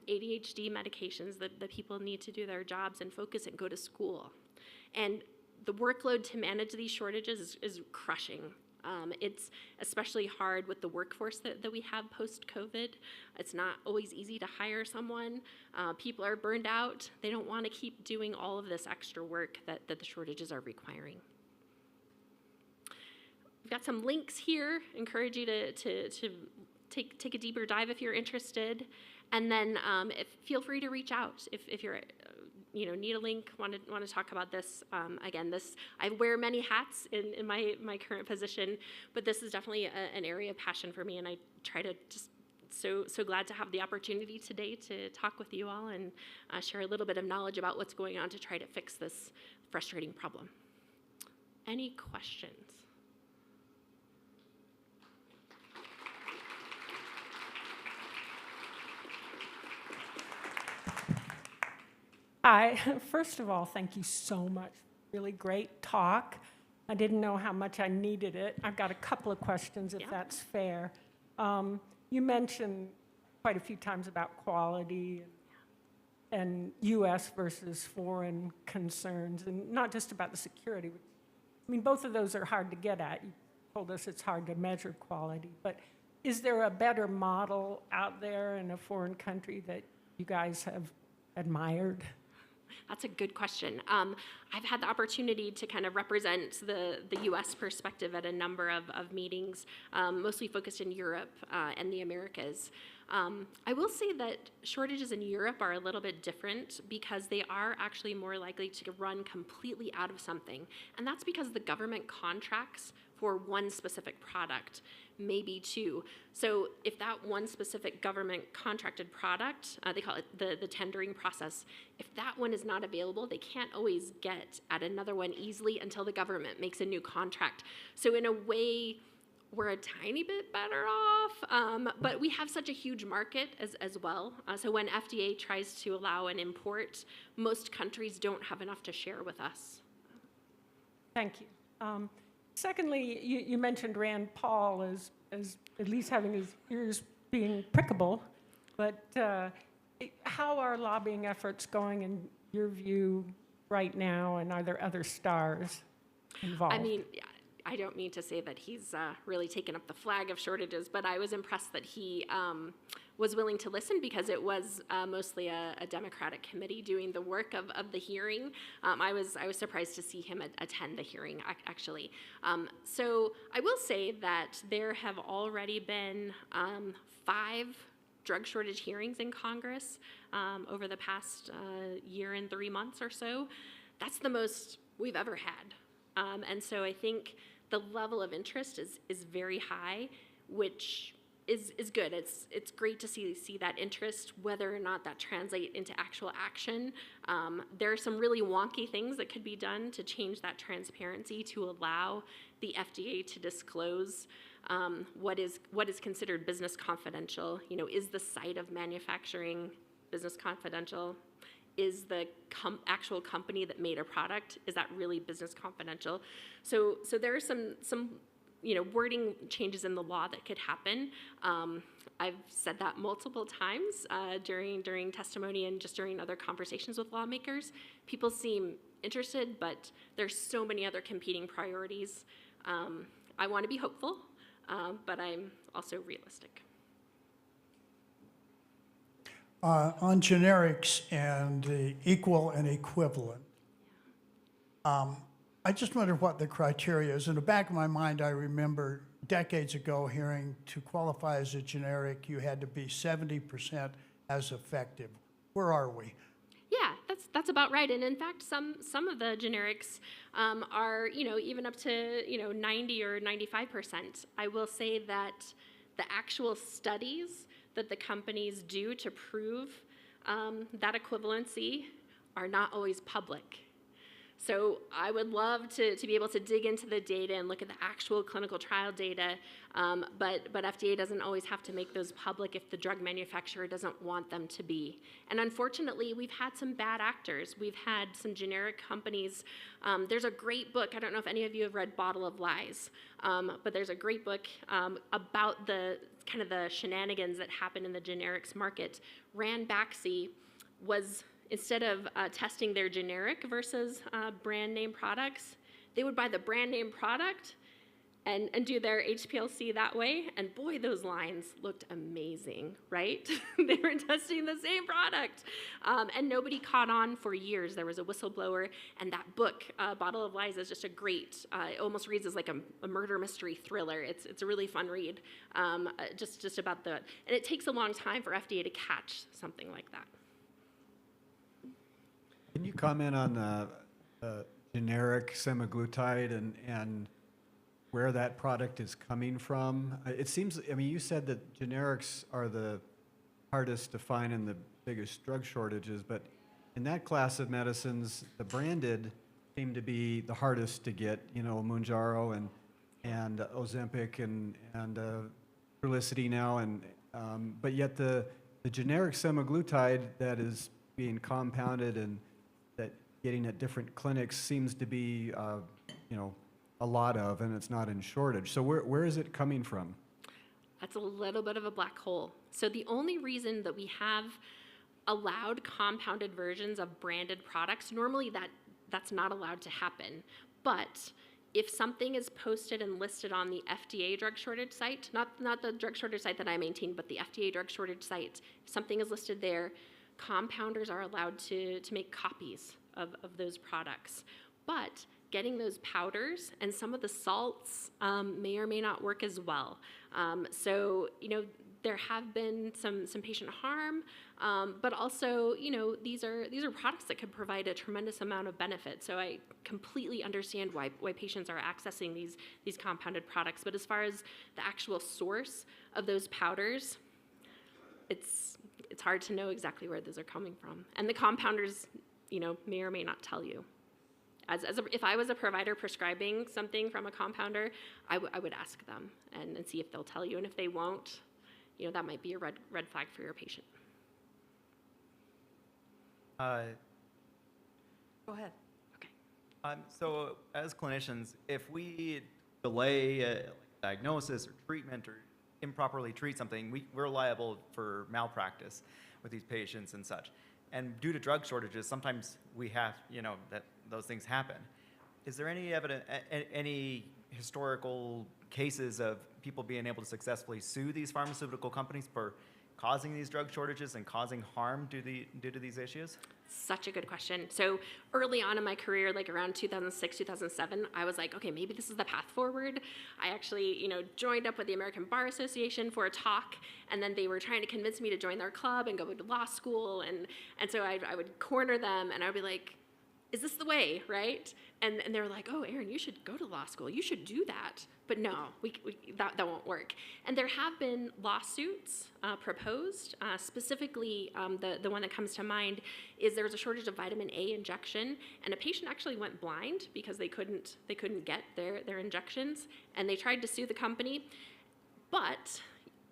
ADHD medications that people need to do their jobs and focus and go to school. And the workload to manage these shortages is crushing. It's especially hard with the workforce that we have post-COVID. It's not always easy to hire someone. People are burned out. They don't want to keep doing all of this extra work that the shortages are requiring. We've got some links here. Encourage you to take a deeper dive if you're interested, and then feel free to reach out if you're need a link, want to talk about this. Again, I wear many hats in my current position, but this is definitely an area of passion for me, and I try to just so glad to have the opportunity today to talk with you all and share a little bit of knowledge about what's going on to try to fix this frustrating problem. Any questions? Hi. First of all, thank you so much. Really great talk. I didn't know how much I needed it. I've got a couple of questions, if Yeah. that's fair. You mentioned quite a few times about quality and U.S. versus foreign concerns, and not just about the security. I mean, both of those are hard to get at. You told us it's hard to measure quality, but is there a better model out there in a foreign country that you guys have admired? That's a good question. I've had the opportunity to kind of represent the U.S. perspective at a number of meetings, mostly focused in Europe and the Americas. I will say that shortages in Europe are a little bit different because they are actually more likely to run completely out of something. And that's because the government contracts for one specific product, maybe two. So if that one specific government contracted product, they call it the tendering process, if that one is not available, they can't always get at another one easily until the government makes a new contract. So in a way, we're a tiny bit better off, but we have such a huge market as well. So when FDA tries to allow an import, most countries don't have enough to share with us. Thank you. Secondly, you mentioned Rand Paul as at least having his ears being prickable, but how are lobbying efforts going in your view right now, and are there other stars involved? I mean, I don't mean to say that he's really taken up the flag of shortages, but I was impressed that he was willing to listen because it was mostly a Democratic committee doing the work of the hearing. I was surprised to see him attend the hearing, actually. So I will say that there have already been 5 drug shortage hearings in Congress over the past year and 3 months or so. That's the most we've ever had. And so I think the level of interest is very high, which is good. It's great to see that interest, whether or not that translate into actual action. There are some really wonky things that could be done to change that transparency to allow the FDA to disclose what is considered business confidential. You know, is the site of manufacturing business confidential? Is the actual company that made a product, is that really business confidential? So there are some wording changes in the law that could happen. I've said that multiple times during testimony and just during other conversations with lawmakers. People seem interested, but there's so many other competing priorities. I want to be hopeful, but I'm also realistic. On generics and the equal and equivalent, I just wonder what the criteria is. In the back of my mind, I remember decades ago hearing to qualify as a generic, you had to be 70% as effective. Where are we? Yeah, that's about right. And in fact, some of the generics are even up to 90 or 95%. I will say that the actual studies that the companies do to prove that equivalency are not always public. So I would love to be able to dig into the data and look at the actual clinical trial data, but FDA doesn't always have to make those public if the drug manufacturer doesn't want them to be. And unfortunately, we've had some bad actors. We've had some generic companies. There's a great book, I don't know if any of you have read Bottle of Lies, but there's a great book about the kind of the shenanigans that happen in the generics market. Rand Baxi was, instead of testing their generic versus brand name products, they would buy the brand name product and do their HPLC that way. And boy, those lines looked amazing, right? They were testing the same product. And nobody caught on for years. There was a whistleblower, and that book, Bottle of Lies, is just a great, it almost reads as like a murder mystery thriller. It's a really fun read, just about and it takes a long time for FDA to catch something like that. Can you comment on the generic semaglutide and where that product is coming from? It seems, I mean, you said that generics are the hardest to find and the biggest drug shortages, but in that class of medicines, the branded seem to be the hardest to get, Mounjaro and Ozempic and Trulicity now, but yet the generic semaglutide that is being compounded and getting at different clinics seems to be, you know, a lot of, and it's not in shortage. So where is it coming from? That's a little bit of a black hole. So the only reason that we have allowed compounded versions of branded products, normally that's not allowed to happen. But if something is posted and listed on the FDA drug shortage site, not the drug shortage site that I maintain, but the FDA drug shortage site, if something is listed there, compounders are allowed to make copies of those products. But getting those powders and some of the salts may or may not work as well. So, you know, there have been some patient harm, but also, you know, these are products that could provide a tremendous amount of benefit. So I completely understand why patients are accessing these compounded products. But as far as the actual source of those powders, it's hard to know exactly where those are coming from. And the compounders, you know, may or may not tell you. If I was a provider prescribing something from a compounder, I would ask them and see if they'll tell you. And if they won't, you know, that might be a red flag for your patient. Go ahead. Okay. So as clinicians, if we delay a diagnosis or treatment or improperly treat something, we're liable for malpractice with these patients and such. And due to drug shortages, sometimes we have, you know, that those things happen. Is there any evidence, any historical cases of people being able to successfully sue these pharmaceutical companies for causing these drug shortages and causing harm due to these issues? Such a good question. So early on in my career, like around 2006, 2007, I was like, okay, maybe this is the path forward. I actually, you know, joined up with the American Bar Association for a talk, and then they were trying to convince me to join their club and go to law school, and so I would corner them, and I would be like, is this the way, right? And they were like, oh, Erin, you should go to law school. You should do that. But no, that won't work. And there have been lawsuits proposed. Specifically, the one that comes to mind is there was a shortage of vitamin A injection, and a patient actually went blind because they couldn't get their injections, and they tried to sue the company, but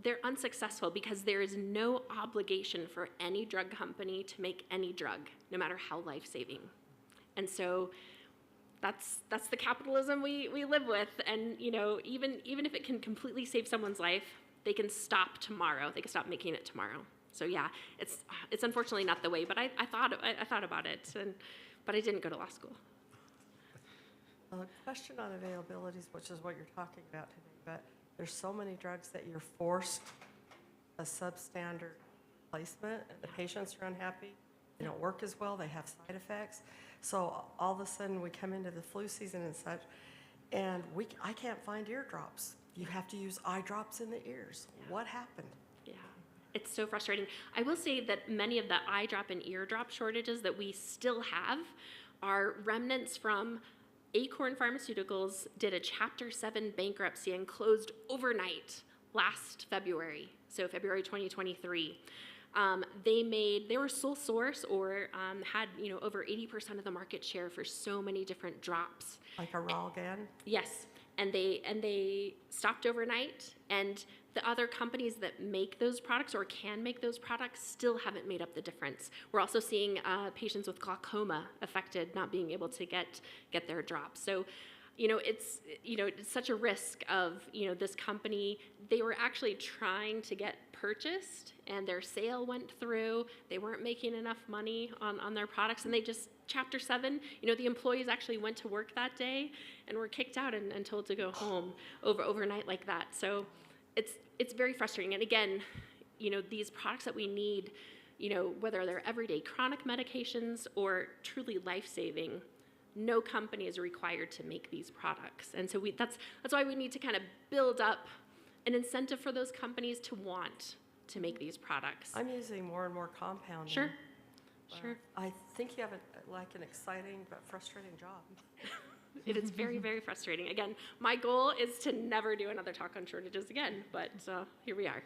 they're unsuccessful because there is no obligation for any drug company to make any drug, no matter how life-saving. And so that's the capitalism we live with. And you know, even if it can completely save someone's life, they can stop tomorrow. They can stop making it tomorrow. So yeah, it's unfortunately not the way. But I thought about it, but I didn't go to law school. A question on availabilities, which is what you're talking about today, but there's so many drugs that you're forced a substandard placement, and the patients are unhappy. They don't work as well. They have side effects. So all of a sudden we come into the flu season and such, and I can't find eardrops. You have to use eye drops in the ears. Yeah. What happened? Yeah, it's so frustrating. I will say that many of the eye drop and eardrop shortages that we still have are remnants from Acorn Pharmaceuticals did a Chapter 7 bankruptcy and closed overnight last February, so February 2023. They were sole source or had, you know, over 80% of the market share for so many different drops. Like a Ralgan? Yes, and they stopped overnight, and the other companies that make those products or can make those products still haven't made up the difference. We're also seeing patients with glaucoma affected, not being able to get their drops. So, you know, it's such a risk of, you know, this company. They were actually trying to get purchased, and their sale went through. They weren't making enough money on their products, and they just Chapter 7. You know, the employees actually went to work that day and were kicked out and told to go home overnight like that. So it's very frustrating. And again, you know, these products that we need, you know, whether they're everyday chronic medications or truly life-saving, no company is required to make these products. And so that's why we need to kind of build up an incentive for those companies to want to make these products. I'm using more and more compounding. Sure. I think you have an exciting but frustrating job. It is very, very frustrating. Again, my goal is to never do another talk on shortages again, but here we are.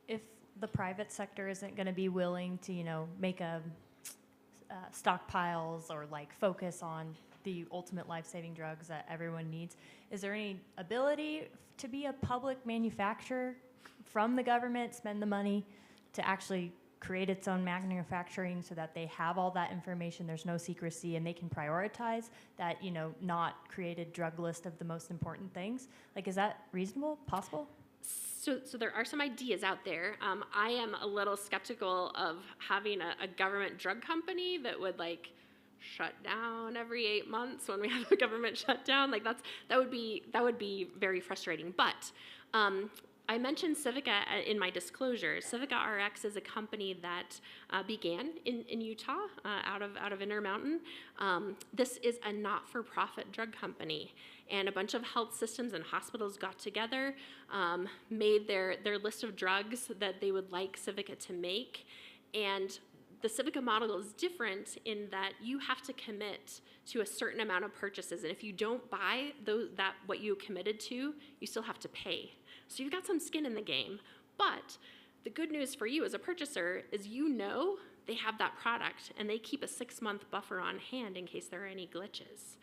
If the private sector isn't going to be willing to, you know, make stockpiles or like focus on the ultimate life-saving drugs that everyone needs, is there any ability to be a public manufacturer from the government, spend the money to actually create its own manufacturing so that they have all that information, there's no secrecy, and they can prioritize that, not created drug list of the most important things? Like, is that reasonable, possible? So there are some ideas out there. I am a little skeptical of having a government drug company that would shut down every 8 months when we have a government shutdown. That would be very frustrating. But I mentioned Civica in my disclosure. Civica RX is a company that began in Utah, out of Intermountain. This is a not-for-profit drug company, and a bunch of health systems and hospitals got together, made their list of drugs that they would like Civica to make, and the Civica model is different in that you have to commit to a certain amount of purchases, and if you don't buy what you committed to, you still have to pay. So you've got some skin in the game. But the good news for you as a purchaser is they have that product, and they keep a 6-month buffer on hand in case there are any glitches.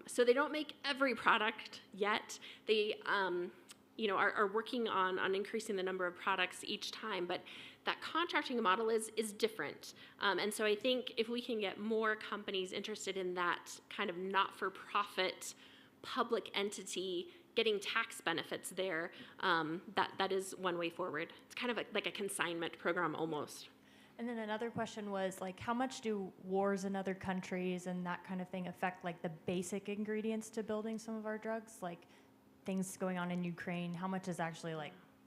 So they don't make every product yet. They are working on increasing the number of products each time, but that contracting model is different. And so I think if we can get more companies interested in that kind of not-for-profit public entity getting tax benefits there, that is one way forward. It's kind of like a consignment program almost. And then another question was, how much do wars in other countries and that kind of thing affect, the basic ingredients to building some of our drugs? Things going on in Ukraine, how much is actually,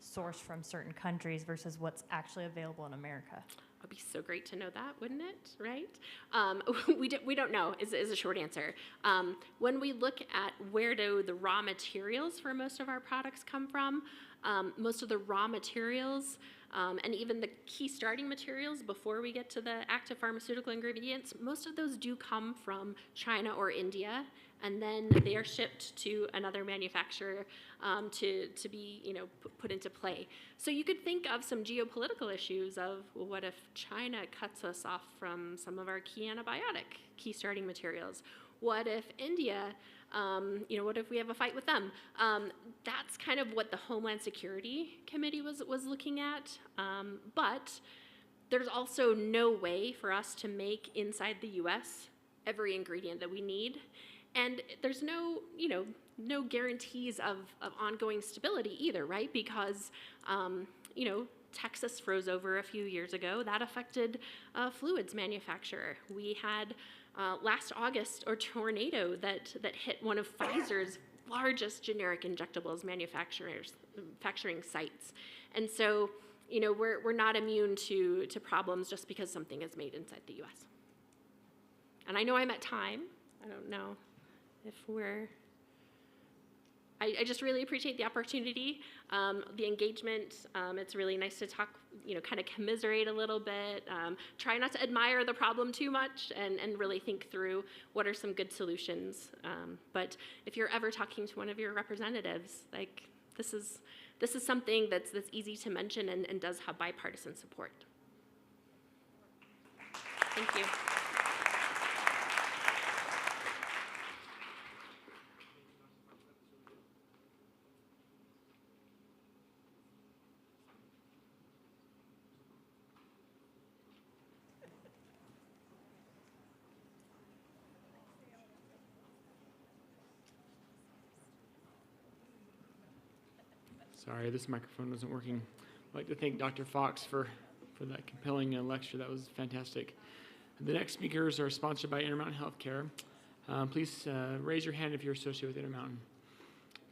sourced from certain countries versus what's actually available in America? It'd be so great to know that, wouldn't it? Right? We don't know is a short answer. When we look at where do the raw materials for most of our products come from, most of the raw materials and even the key starting materials before we get to the active pharmaceutical ingredients, most of those do come from China or India, and then they are shipped to another manufacturer to be put into play. So you could think of some geopolitical issues of, well, what if China cuts us off from some of our key key starting materials? What if India, what if we have a fight with them? That's kind of what the Homeland Security Committee was looking at. But there's also no way for us to make inside the U.S. every ingredient that we need. And there's no guarantees of ongoing stability either, right? Because, Texas froze over a few years ago. That affected fluids manufacturer. We had last August a tornado that hit one of Pfizer's largest generic injectables manufacturing sites. And so, we're not immune to problems just because something is made inside the U.S. And I know I'm at time. I don't know if I just really appreciate the opportunity, the engagement. It's really nice to talk, kind of commiserate a little bit, try not to admire the problem too much, and really think through what are some good solutions. But if you're ever talking to one of your representatives, this is something that's easy to mention and does have bipartisan support. Thank you. Sorry, this microphone wasn't working. I'd like to thank Dr. Fox for that compelling lecture. That was fantastic. The next speakers are sponsored by Intermountain Healthcare. Please raise your hand if you're associated with Intermountain.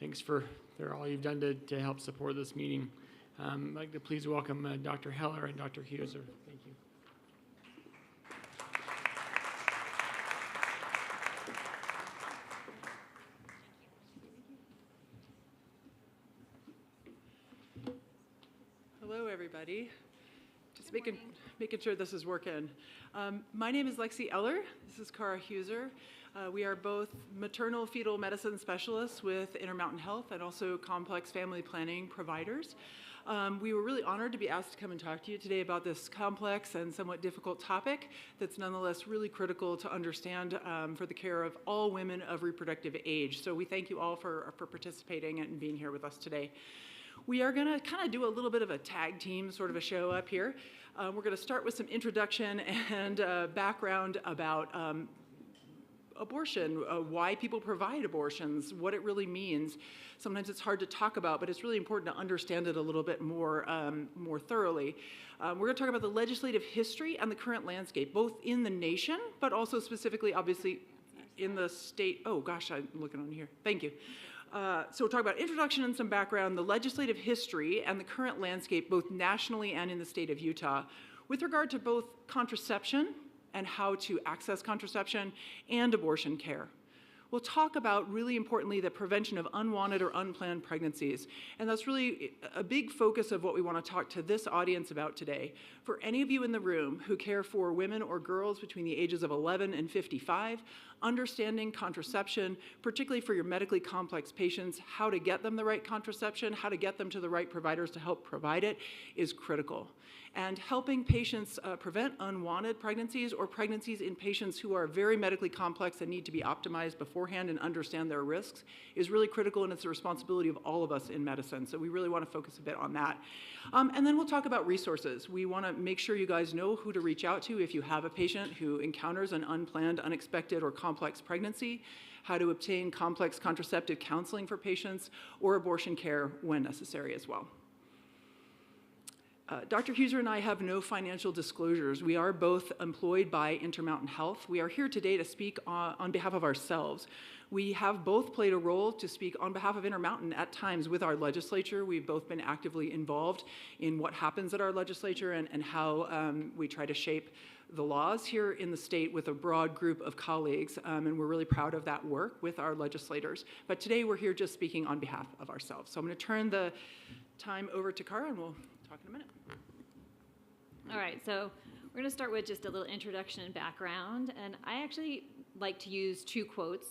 Thanks for all you've done to help support this meeting. I'd like to please welcome Dr. Heller and Dr. Huser. Thank you. Hello, everybody. Just making sure this is working. My name is Lexi Eller. This is Cara Huser. We are both maternal fetal medicine specialists with Intermountain Health and also complex family planning providers. We were really honored to be asked to come and talk to you today about this complex and somewhat difficult topic that's nonetheless really critical to understand for the care of all women of reproductive age. So we thank you all for participating and being here with us today. We are going to kind of do a little bit of a tag team sort of a show up here. We're going to start with some introduction and background about abortion, why people provide abortions, what it really means. Sometimes it's hard to talk about, but it's really important to understand it a little bit more, more thoroughly. We're going to talk about the legislative history and the current landscape, both in the nation, but also specifically, obviously, in the state. Oh gosh, I'm looking on here. Thank you. So we'll talk about introduction and some background, the legislative history and the current landscape, both nationally and in the state of Utah, with regard to both contraception and how to access contraception and abortion care. We'll talk about, really importantly, the prevention of unwanted or unplanned pregnancies. And that's really a big focus of what we want to talk to this audience about today. For any of you in the room who care for women or girls between the ages of 11 and 55, understanding contraception, particularly for your medically complex patients, how to get them the right contraception, how to get them to the right providers to help provide it is critical. And helping patients prevent unwanted pregnancies or pregnancies in patients who are very medically complex and need to be optimized beforehand and understand their risks is really critical, and it's the responsibility of all of us in medicine. So we really want to focus a bit on that. And then we'll talk about resources. We want to make sure you guys know who to reach out to if you have a patient who encounters an unplanned, unexpected, or complex pregnancy, how to obtain complex contraceptive counseling for patients, or abortion care when necessary as well. Dr. Huser and I have no financial disclosures. We are both employed by Intermountain Health. We are here today to speak on behalf of ourselves. We have both played a role to speak on behalf of Intermountain at times with our legislature. We've both been actively involved in what happens at our legislature and how we try to shape the laws here in the state with a broad group of colleagues, and we're really proud of that work with our legislators. But today we're here just speaking on behalf of ourselves. So I'm going to turn the time over to Cara, and we'll talk in a minute. All right, so we're going to start with just a little introduction and background, and I actually like to use two quotes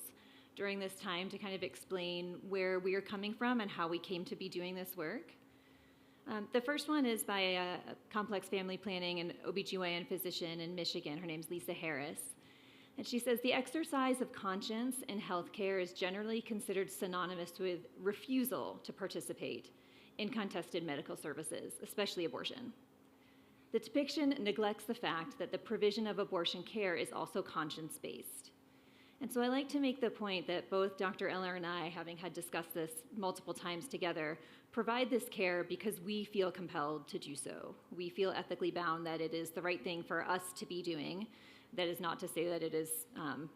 during this time to kind of explain where we are coming from and how we came to be doing this work. The first one is by a complex family planning and OBGYN physician in Michigan. Her name's Lisa Harris. And she says, the exercise of conscience in healthcare is generally considered synonymous with refusal to participate in contested medical services, especially abortion. The depiction neglects the fact that the provision of abortion care is also conscience-based. And so I like to make the point that both Dr. Eller and I, having had discussed this multiple times together, provide this care because we feel compelled to do so. We feel ethically bound that it is the right thing for us to be doing. That is not to say that it is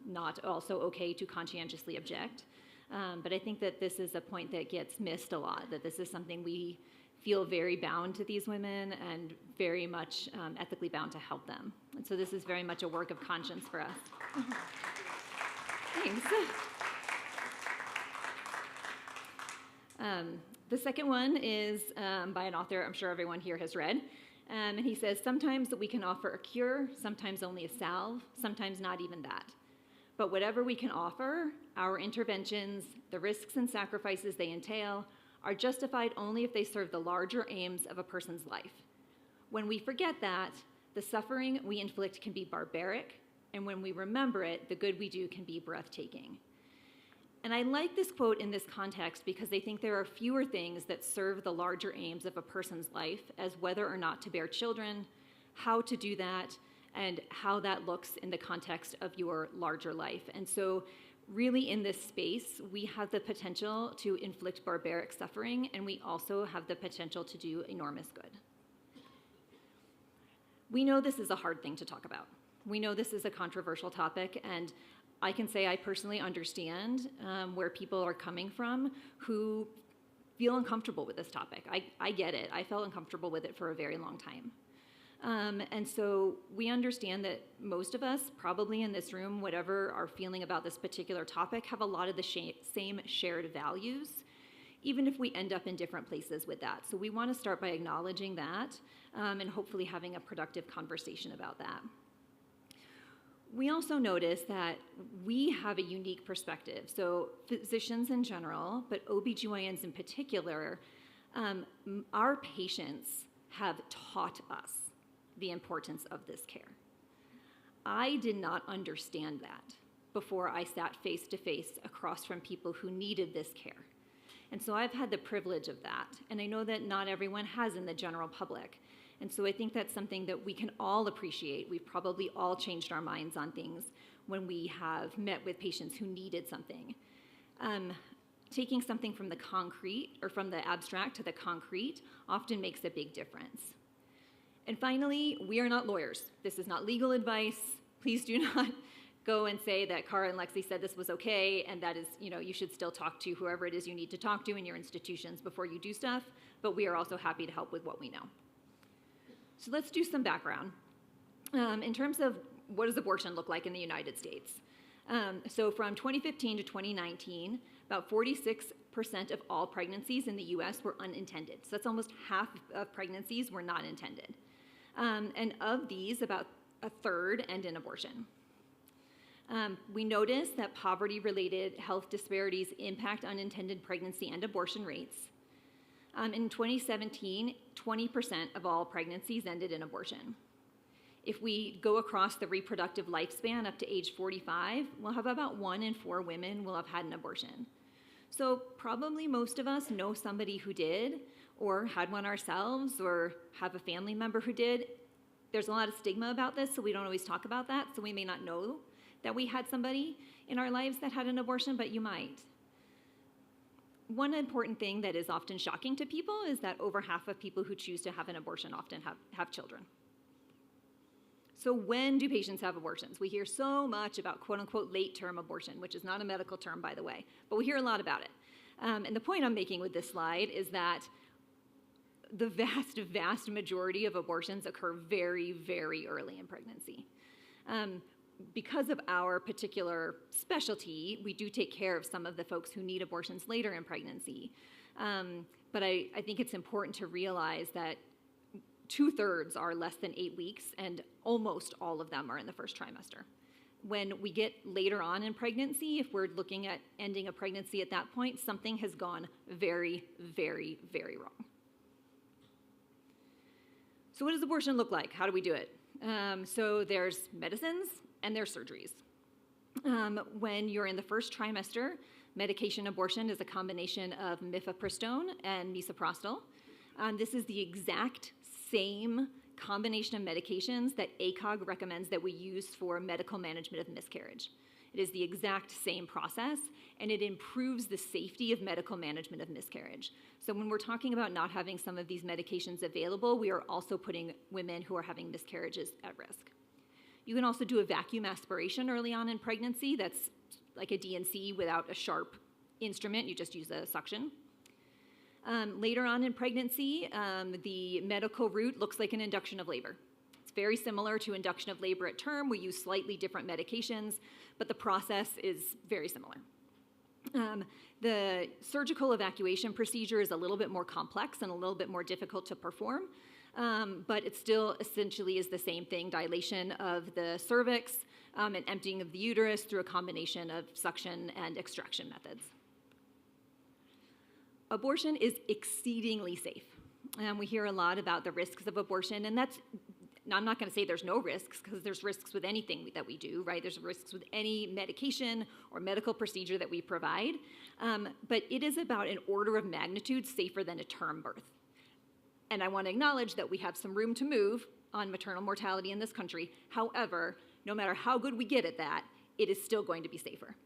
not also okay to conscientiously object. But I think that this is a point that gets missed a lot, that this is something we feel very bound to these women and very much ethically bound to help them. And so this is very much a work of conscience for us. Thanks. The second one is by an author I'm sure everyone here has read. And he says, sometimes we can offer a cure, sometimes only a salve, sometimes not even that. But whatever we can offer, our interventions, the risks and sacrifices they entail, are justified only if they serve the larger aims of a person's life. When we forget that, the suffering we inflict can be barbaric, and when we remember it, the good we do can be breathtaking. And I like this quote in this context because I think there are fewer things that serve the larger aims of a person's life as whether or not to bear children, how to do that, and how that looks in the context of your larger life. And so really in this space, we have the potential to inflict barbaric suffering, and we also have the potential to do enormous good. We know this is a hard thing to talk about. We know this is a controversial topic, and I can say I personally understand where people are coming from who feel uncomfortable with this topic. I get it. I felt uncomfortable with it for a very long time. And so we understand that most of us, probably in this room, whatever our feeling about this particular topic, have a lot of the same shared values, even if we end up in different places with that. So we want to start by acknowledging that and hopefully having a productive conversation about that. We also notice that we have a unique perspective. So physicians in general, but OBGYNs in particular, our patients have taught us the importance of this care. I did not understand that before I sat face to face across from people who needed this care. And so I've had the privilege of that. And I know that not everyone has in the general public. And so I think that's something that we can all appreciate. We've probably all changed our minds on things when we have met with patients who needed something. Taking something from the concrete or from the abstract to the concrete often makes a big difference. And finally, we are not lawyers. This is not legal advice. Please do not go and say that Cara and Lexi said this was okay, and that is, you should still talk to whoever it is you need to talk to in your institutions before you do stuff, but we are also happy to help with what we know. So let's do some background. In terms of what does abortion look like in the United States? So from 2015 to 2019, about 46% of all pregnancies in the US were unintended. So that's almost half of pregnancies were not intended. And of these, about a third end in abortion. We noticed that poverty-related health disparities impact unintended pregnancy and abortion rates. In 2017, 20% of all pregnancies ended in abortion. If we go across the reproductive lifespan up to age 45, we'll have about 1 in 4 women will have had an abortion. So probably most of us know somebody who did, or had one ourselves, or have a family member who did. There's a lot of stigma about this, so we don't always talk about that, so we may not know that we had somebody in our lives that had an abortion, but you might. One important thing that is often shocking to people is that over half of people who choose to have an abortion often have children. So when do patients have abortions? We hear so much about quote-unquote late-term abortion, which is not a medical term, by the way, but we hear a lot about it. And the point I'm making with this slide is that the vast, vast majority of abortions occur very, very early in pregnancy. Because of our particular specialty, we do take care of some of the folks who need abortions later in pregnancy. But I think it's important to realize that 2/3 are less than 8 weeks, and almost all of them are in the first trimester. When we get later on in pregnancy, if we're looking at ending a pregnancy at that point, something has gone very, very, very wrong. So what does abortion look like? How do we do it? So there's medicines and there's surgeries. When you're in the first trimester, medication abortion is a combination of mifepristone and misoprostol. This is the exact same combination of medications that ACOG recommends that we use for medical management of miscarriage. It is the exact same process, and it improves the safety of medical management of miscarriage. So when we're talking about not having some of these medications available, we are also putting women who are having miscarriages at risk. You can also do a vacuum aspiration early on in pregnancy. That's like a DNC without a sharp instrument. You just use a suction. Later on in pregnancy, the medical route looks like an induction of labor. It's very similar to induction of labor at term. We use slightly different medications, but the process is very similar. The surgical evacuation procedure is a little bit more complex and a little bit more difficult to perform, but it still essentially is the same thing: dilation of the cervix and emptying of the uterus through a combination of suction and extraction methods. Abortion is exceedingly safe. We hear a lot about the risks of abortion, and I'm not going to say there's no risks, because there's risks with anything that we do, right? There's risks with any medication or medical procedure that we provide, but it is about an order of magnitude safer than a term birth. And I want to acknowledge that we have some room to move on maternal mortality in this country. However, no matter how good we get at that, it is still going to be safer.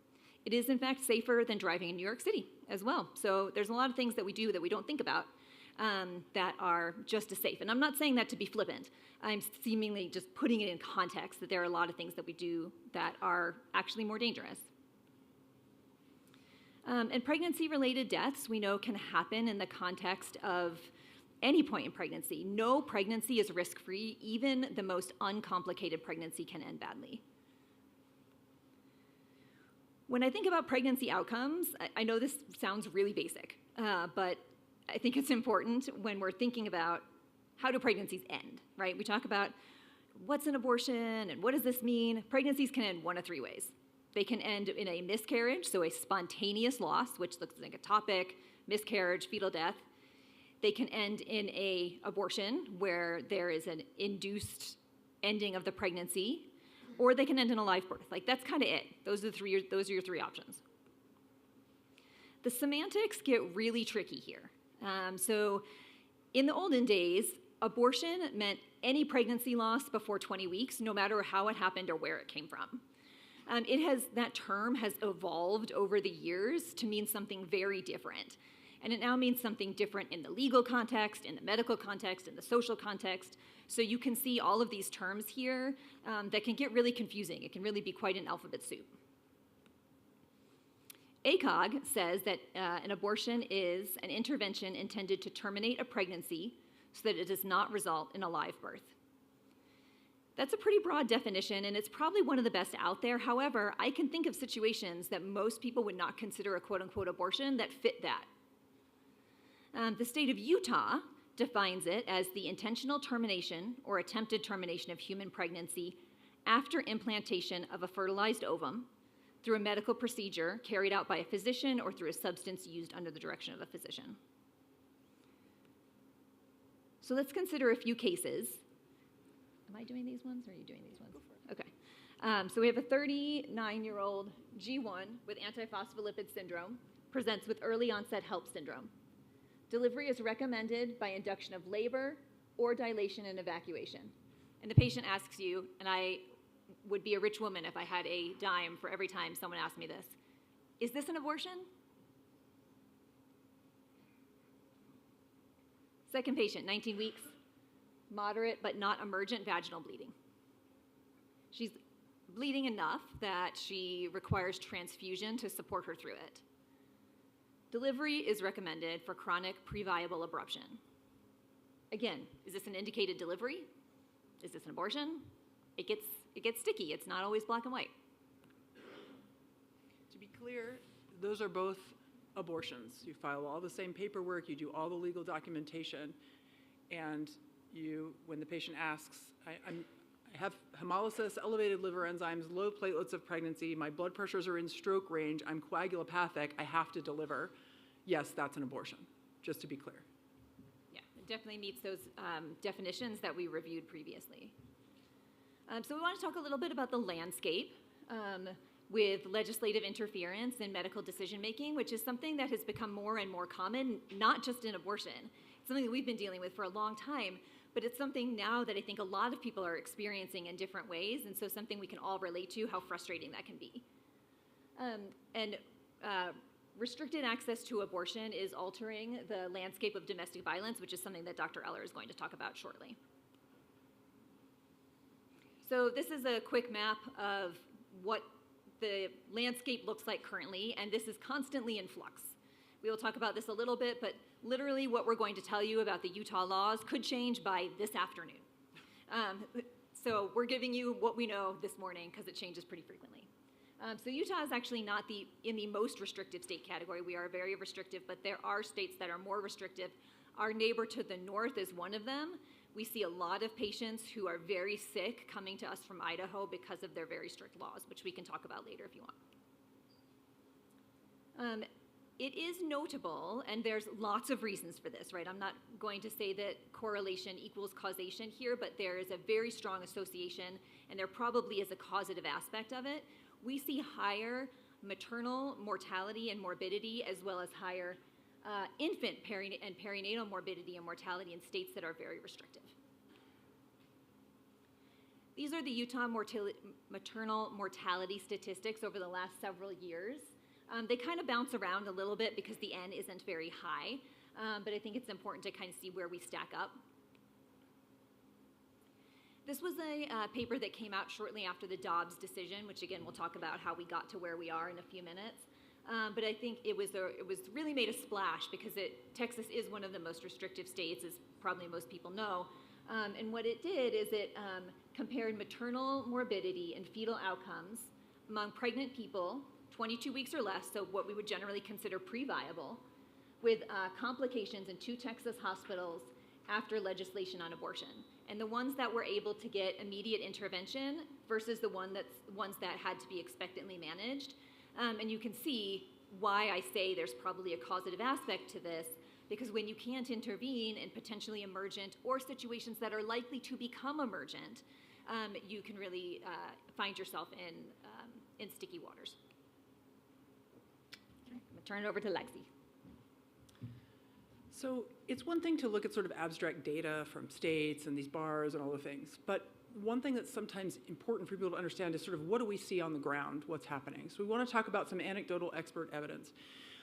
It is, in fact, safer than driving in New York City as well. So there's a lot of things that we do that we don't think about that are just as safe. And I'm not saying that to be flippant. I'm seemingly just putting it in context that there are a lot of things that we do that are actually more dangerous. And pregnancy-related deaths, we know, can happen in the context of any point in pregnancy. No pregnancy is risk-free. Even the most uncomplicated pregnancy can end badly. When I think about pregnancy outcomes, I know this sounds really basic, but I think it's important when we're thinking about how do pregnancies end, right? We talk about what's an abortion and what does this mean? Pregnancies can end one of 3 ways. They can end in a miscarriage, so a spontaneous loss, which looks like ectopic, miscarriage, fetal death. They can end in a abortion, where there is an induced ending of the pregnancy, or they can end in a live birth. Like, that's kind of it. Those are your 3 options. The semantics get really tricky here. So in the olden days, abortion meant any pregnancy loss before 20 weeks, no matter how it happened or where it came from. That term has evolved over the years to mean something very different. And it now means something different in the legal context, in the medical context, in the social context. So you can see all of these terms here that can get really confusing. It can really be quite an alphabet soup. ACOG says that an abortion is an intervention intended to terminate a pregnancy so that it does not result in a live birth. That's a pretty broad definition, and it's probably one of the best out there. However, I can think of situations that most people would not consider a quote-unquote abortion that fit that. The state of Utah defines it as the intentional termination or attempted termination of human pregnancy after implantation of a fertilized ovum through a medical procedure carried out by a physician or through a substance used under the direction of a physician. So let's consider a few cases. Am I doing these ones or are you doing these ones? Okay. So we have a 39-year-old G1 with antiphospholipid syndrome, presents with early onset HELP syndrome. Delivery is recommended by induction of labor or dilation and evacuation. And the patient asks you, and I would be a rich woman if I had a dime for every time someone asked me this, is this an abortion? Second patient, 19 weeks, moderate but not emergent vaginal bleeding. She's bleeding enough that she requires transfusion to support her through it. Delivery is recommended for chronic previable abruption. Again, is this an indicated delivery? Is this an abortion? It gets sticky. It's not always black and white. To be clear, those are both abortions. You file all the same paperwork, you do all the legal documentation, and when the patient asks, I have hemolysis, elevated liver enzymes, low platelets of pregnancy, my blood pressures are in stroke range, I'm coagulopathic, I have to deliver. Yes, that's an abortion, just to be clear. Yeah, it definitely meets those definitions that we reviewed previously. So we want to talk a little bit about the landscape with legislative interference in medical decision-making, which is something that has become more and more common, not just in abortion. It's something that we've been dealing with for a long time, but it's something now that I think a lot of people are experiencing in different ways, and so something we can all relate to, how frustrating that can be. Restricted access to abortion is altering the landscape of domestic violence, which is something that Dr. Eller is going to talk about shortly. So this is a quick map of what the landscape looks like currently, and this is constantly in flux. We will talk about this a little bit, but literally what we're going to tell you about the Utah laws could change by this afternoon. So we're giving you what we know this morning because it changes pretty frequently. So Utah is actually not in the most restrictive state category. We are very restrictive, but there are states that are more restrictive. Our neighbor to the north is one of them. We see a lot of patients who are very sick coming to us from Idaho because of their very strict laws, which we can talk about later if you want. It is notable, and there's lots of reasons for this, right? I'm not going to say that correlation equals causation here, but there is a very strong association, and there probably is a causative aspect of it. We see higher maternal mortality and morbidity, as well as higher infant and perinatal morbidity and mortality in states that are very restrictive. These are the Utah maternal mortality statistics over the last several years. They kind of bounce around a little bit because the N isn't very high, but I think it's important to kind of see where we stack up. This was a paper that came out shortly after the Dobbs decision, which again, we'll talk about how we got to where we are in a few minutes. But I think it was really made a splash because Texas is one of the most restrictive states, as probably most people know. And what it did is it compared maternal morbidity and fetal outcomes among pregnant people, 22 weeks or less, so what we would generally consider pre-viable, with complications in 2 Texas hospitals after legislation on abortion. And the ones that were able to get immediate intervention versus the ones that had to be expectantly managed. And you can see why I say there's probably a causative aspect to this, because when you can't intervene in potentially emergent or situations that are likely to become emergent, you can really find yourself in sticky waters. Okay, I'm I'll turn it over to Lexi. So it's one thing to look at sort of abstract data from states and these bars and all the things, but one thing that's sometimes important for people to understand is sort of what do we see on the ground, what's happening. So we want to talk about some anecdotal expert evidence.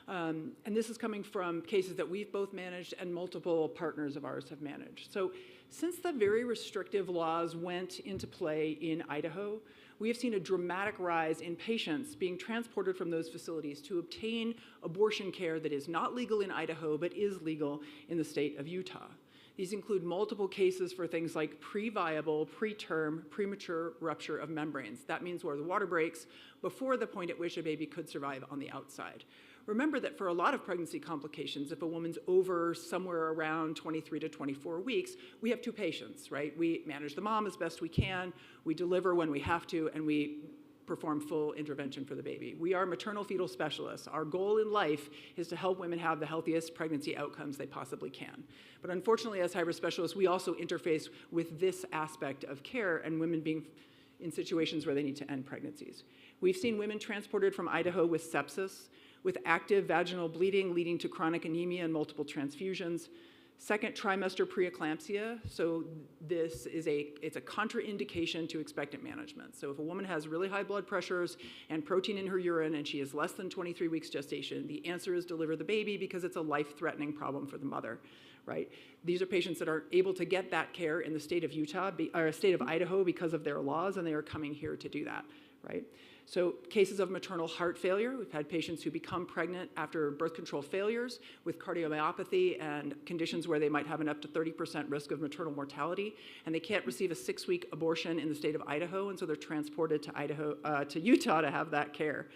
And this is coming from cases that we've both managed and multiple partners of ours have managed. So since the very restrictive laws went into play in Idaho, we have seen a dramatic rise in patients being transported from those facilities to obtain abortion care that is not legal in Idaho but is legal in the state of Utah. These include multiple cases for things like pre-viable, preterm, premature rupture of membranes. That means where the water breaks before the point at which a baby could survive on the outside. Remember that for a lot of pregnancy complications, if a woman's over somewhere around 23 to 24 weeks, we have two patients, right? We manage the mom as best we can, we deliver when we have to, and we perform full intervention for the baby. We are maternal fetal specialists. Our goal in life is to help women have the healthiest pregnancy outcomes they possibly can. But unfortunately, as high-risk specialists, we also interface with this aspect of care and women being in situations where they need to end pregnancies. We've seen women transported from Idaho with sepsis, with active vaginal bleeding leading to chronic anemia and multiple transfusions, second trimester preeclampsia. So this is it's a contraindication to expectant management. So if a woman has really high blood pressures and protein in her urine and she is less than 23 weeks gestation, the answer is deliver the baby because it's a life-threatening problem for the mother, right? These are patients that are able to get that care in the state of Utah, or state of Idaho because of their laws, and they are coming here to do that, right? So cases of maternal heart failure, we've had patients who become pregnant after birth control failures with cardiomyopathy and conditions where they might have an up to 30% risk of maternal mortality, and they can't receive a 6-week abortion in the state of Idaho, and so they're transported to Utah to have that care.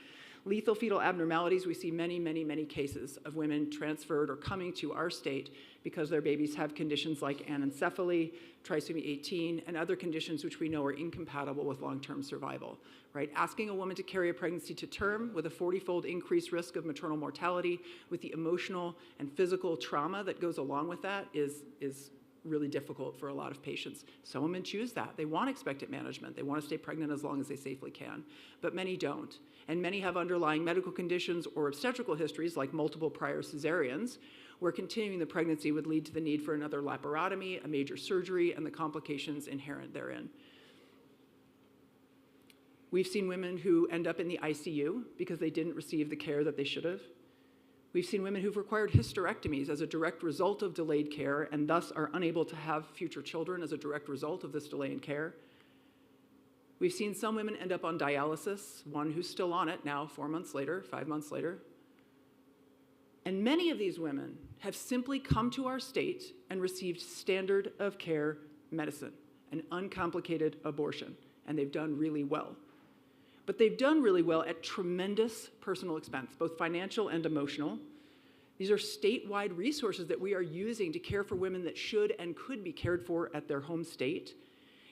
Lethal fetal abnormalities, we see many, many, many cases of women transferred or coming to our state because their babies have conditions like anencephaly, trisomy 18, and other conditions which we know are incompatible with long-term survival, right? Asking a woman to carry a pregnancy to term with a 40-fold increased risk of maternal mortality with the emotional and physical trauma that goes along with that is really difficult for a lot of patients. Some women choose that. They want expectant management. They want to stay pregnant as long as they safely can, but many don't. And many have underlying medical conditions or obstetrical histories like multiple prior cesareans, where continuing the pregnancy would lead to the need for another laparotomy, a major surgery, and the complications inherent therein. We've seen women who end up in the ICU because they didn't receive the care that they should have. We've seen women who've required hysterectomies as a direct result of delayed care and thus are unable to have future children as a direct result of this delay in care. We've seen some women end up on dialysis, one who's still on it now 4 months later, 5 months later. And many of these women have simply come to our state and received standard of care medicine, an uncomplicated abortion, and they've done really well. But they've done really well at tremendous personal expense, both financial and emotional. These are statewide resources that we are using to care for women that should and could be cared for at their home state.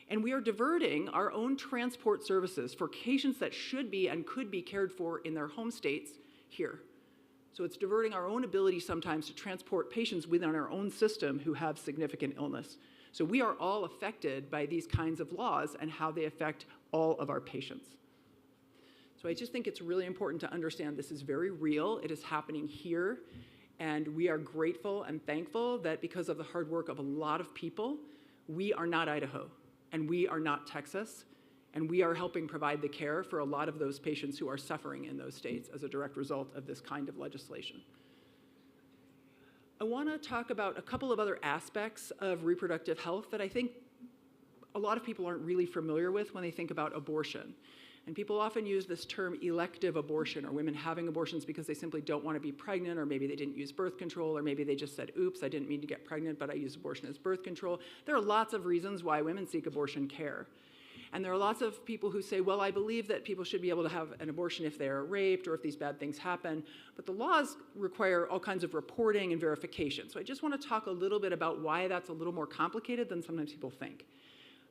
And we are diverting our own transport services for patients that should be and could be cared for in their home states here. So it's diverting our own ability sometimes to transport patients within our own system who have significant illness. So we are all affected by these kinds of laws and how they affect all of our patients. So I just think it's really important to understand this is very real. It is happening here. And we are grateful and thankful that because of the hard work of a lot of people, we are not Idaho and we are not Texas. And we are helping provide the care for a lot of those patients who are suffering in those states as a direct result of this kind of legislation. I want to talk about a couple of other aspects of reproductive health that I think a lot of people aren't really familiar with when they think about abortion. And people often use this term elective abortion, or women having abortions because they simply don't want to be pregnant, or maybe they didn't use birth control, or maybe they just said, oops, I didn't mean to get pregnant, but I used abortion as birth control. There are lots of reasons why women seek abortion care. And there are lots of people who say, well, I believe that people should be able to have an abortion if they're raped or if these bad things happen. But the laws require all kinds of reporting and verification. So I just want to talk a little bit about why that's a little more complicated than sometimes people think.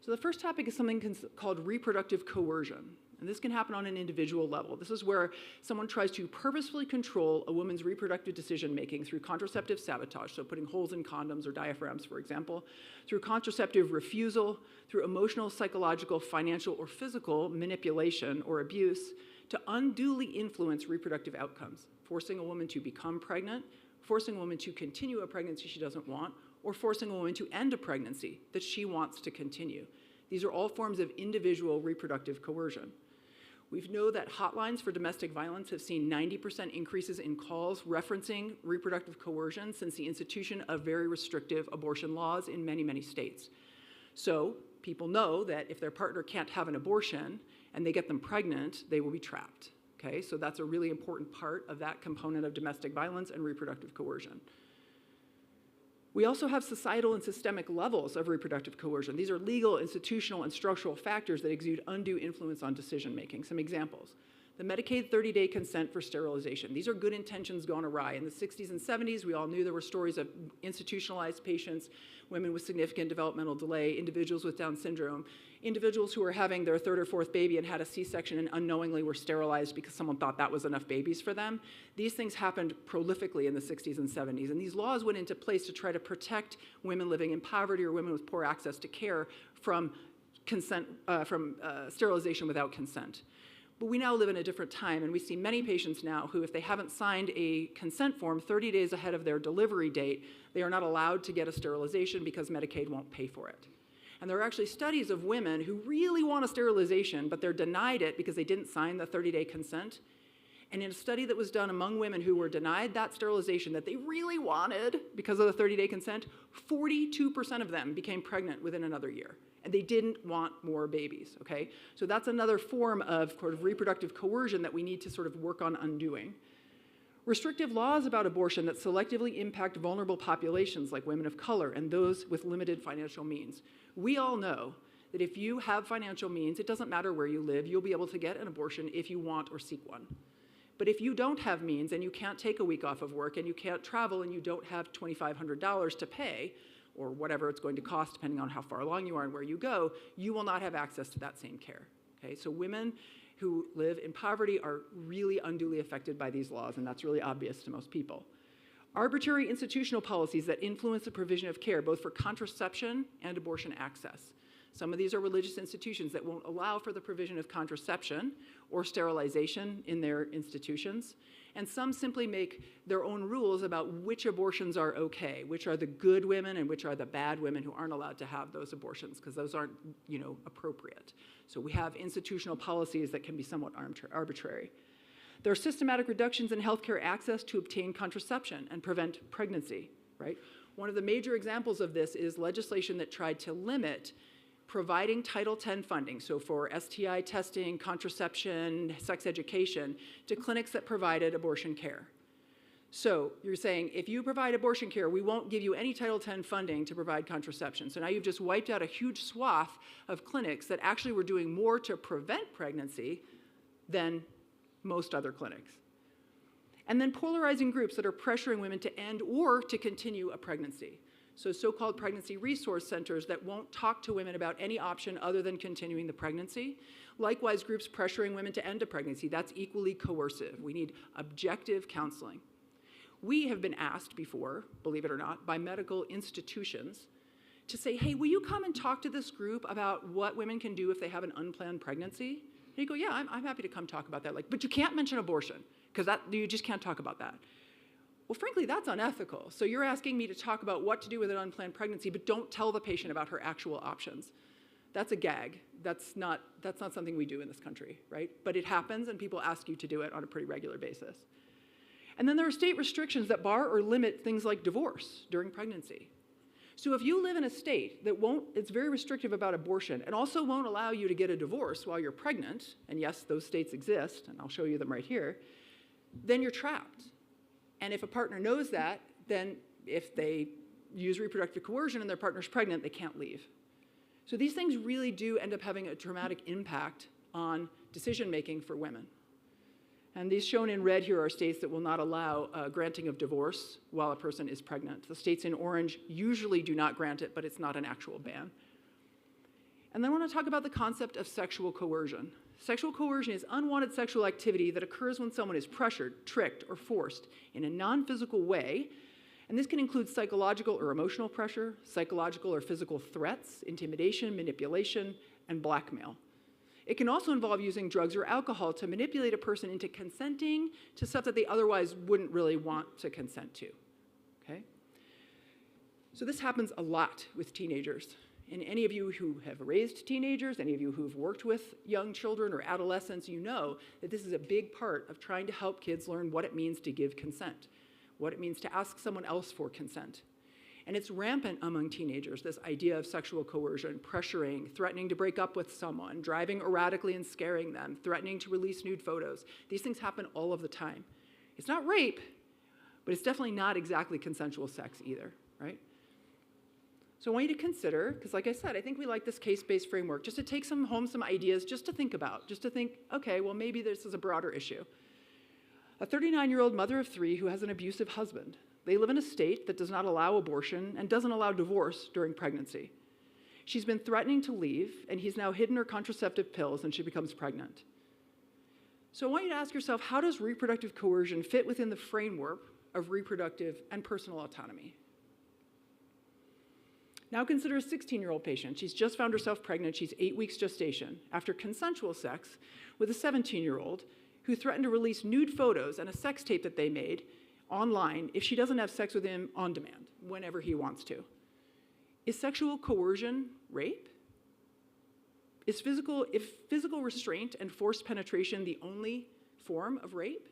So the first topic is something called reproductive coercion. And this can happen on an individual level. This is where someone tries to purposefully control a woman's reproductive decision-making through contraceptive sabotage, so putting holes in condoms or diaphragms, for example, through contraceptive refusal, through emotional, psychological, financial, or physical manipulation or abuse, to unduly influence reproductive outcomes, forcing a woman to become pregnant, forcing a woman to continue a pregnancy she doesn't want, or forcing a woman to end a pregnancy that she wants to continue. These are all forms of individual reproductive coercion. We know that hotlines for domestic violence have seen 90% increases in calls referencing reproductive coercion since the institution of very restrictive abortion laws in many, many states. So people know that if their partner can't have an abortion and they get them pregnant, they will be trapped. Okay, so that's a really important part of that component of domestic violence and reproductive coercion. We also have societal and systemic levels of reproductive coercion. These are legal, institutional, and structural factors that exude undue influence on decision-making. Some examples. The Medicaid 30-day consent for sterilization. These are good intentions gone awry. In the 60s and 70s, we all knew there were stories of institutionalized patients, women with significant developmental delay, individuals with Down syndrome, individuals who were having their third or fourth baby and had a C-section and unknowingly were sterilized because someone thought that was enough babies for them. These things happened prolifically in the 60s and 70s, and these laws went into place to try to protect women living in poverty or women with poor access to care from sterilization without consent. But we now live in a different time, and we see many patients now who, if they haven't signed a consent form 30 days ahead of their delivery date, they are not allowed to get a sterilization because Medicaid won't pay for it. And there are actually studies of women who really want a sterilization, but they're denied it because they didn't sign the 30-day consent. And in a study that was done among women who were denied that sterilization that they really wanted because of the 30-day consent, 42% of them became pregnant within another year. And they didn't want more babies, okay? So that's another form of sort of reproductive coercion that we need to sort of work on undoing. Restrictive laws about abortion that selectively impact vulnerable populations like women of color and those with limited financial means. We all know that if you have financial means, it doesn't matter where you live, you'll be able to get an abortion if you want or seek one. But if you don't have means and you can't take a week off of work and you can't travel and you don't have $2,500 to pay, or whatever it's going to cost depending on how far along you are and where you go, you will not have access to that same care. Okay? So women who live in poverty are really unduly affected by these laws, and that's really obvious to most people. Arbitrary institutional policies that influence the provision of care, both for contraception and abortion access. Some of these are religious institutions that won't allow for the provision of contraception or sterilization in their institutions. And some simply make their own rules about which abortions are okay, which are the good women and which are the bad women who aren't allowed to have those abortions, because those aren't, appropriate. So we have institutional policies that can be somewhat arbitrary. There are systematic reductions in healthcare access to obtain contraception and prevent pregnancy, right? One of the major examples of this is legislation that tried to limit providing Title X funding, so for STI testing, contraception, sex education, to clinics that provided abortion care. So you're saying, if you provide abortion care, we won't give you any Title X funding to provide contraception. So now you've just wiped out a huge swath of clinics that actually were doing more to prevent pregnancy than most other clinics. And then polarizing groups that are pressuring women to end or to continue a pregnancy. So so-called pregnancy resource centers that won't talk to women about any option other than continuing the pregnancy. Likewise, groups pressuring women to end a pregnancy. That's equally coercive. We need objective counseling. We have been asked before, believe it or not, by medical institutions to say, hey, will you come and talk to this group about what women can do if they have an unplanned pregnancy? And you go, yeah, I'm happy to come talk about that. But you can't mention abortion, because you just can't talk about that. Well, frankly, that's unethical. So you're asking me to talk about what to do with an unplanned pregnancy, but don't tell the patient about her actual options. That's a gag. That's not something we do in this country, right? But it happens, and people ask you to do it on a pretty regular basis. And then there are state restrictions that bar or limit things like divorce during pregnancy. So if you live in a state that it's very restrictive about abortion and also won't allow you to get a divorce while you're pregnant, and yes, those states exist, and I'll show you them right here, then you're trapped. And if a partner knows that, then if they use reproductive coercion and their partner's pregnant, they can't leave. So these things really do end up having a dramatic impact on decision-making for women. And these shown in red here are states that will not allow granting of divorce while a person is pregnant. The states in orange usually do not grant it, but it's not an actual ban. And then I want to talk about the concept of sexual coercion. Sexual coercion is unwanted sexual activity that occurs when someone is pressured, tricked, or forced in a non-physical way. And this can include psychological or emotional pressure, psychological or physical threats, intimidation, manipulation, and blackmail. It can also involve using drugs or alcohol to manipulate a person into consenting to stuff that they otherwise wouldn't really want to consent to, okay? So this happens a lot with teenagers. And any of you who have raised teenagers, any of you who've worked with young children or adolescents, you know that this is a big part of trying to help kids learn what it means to give consent, what it means to ask someone else for consent. And it's rampant among teenagers, this idea of sexual coercion, pressuring, threatening to break up with someone, driving erratically and scaring them, threatening to release nude photos. These things happen all of the time. It's not rape, but it's definitely not exactly consensual sex either, right? So I want you to consider, because like I said, I think we like this case-based framework, just to take some ideas just to think about, just to think, okay, well, maybe this is a broader issue. A 39-year-old mother of 3 who has an abusive husband. They live in a state that does not allow abortion and doesn't allow divorce during pregnancy. She's been threatening to leave, and he's now hidden her contraceptive pills, and she becomes pregnant. So I want you to ask yourself, how does reproductive coercion fit within the framework of reproductive and personal autonomy? Now consider a 16-year-old patient. She's just found herself pregnant. She's 8 weeks gestation after consensual sex with a 17-year-old who threatened to release nude photos and a sex tape that they made online if she doesn't have sex with him on demand, whenever he wants to. Is sexual coercion rape? If physical restraint and forced penetration the only form of rape?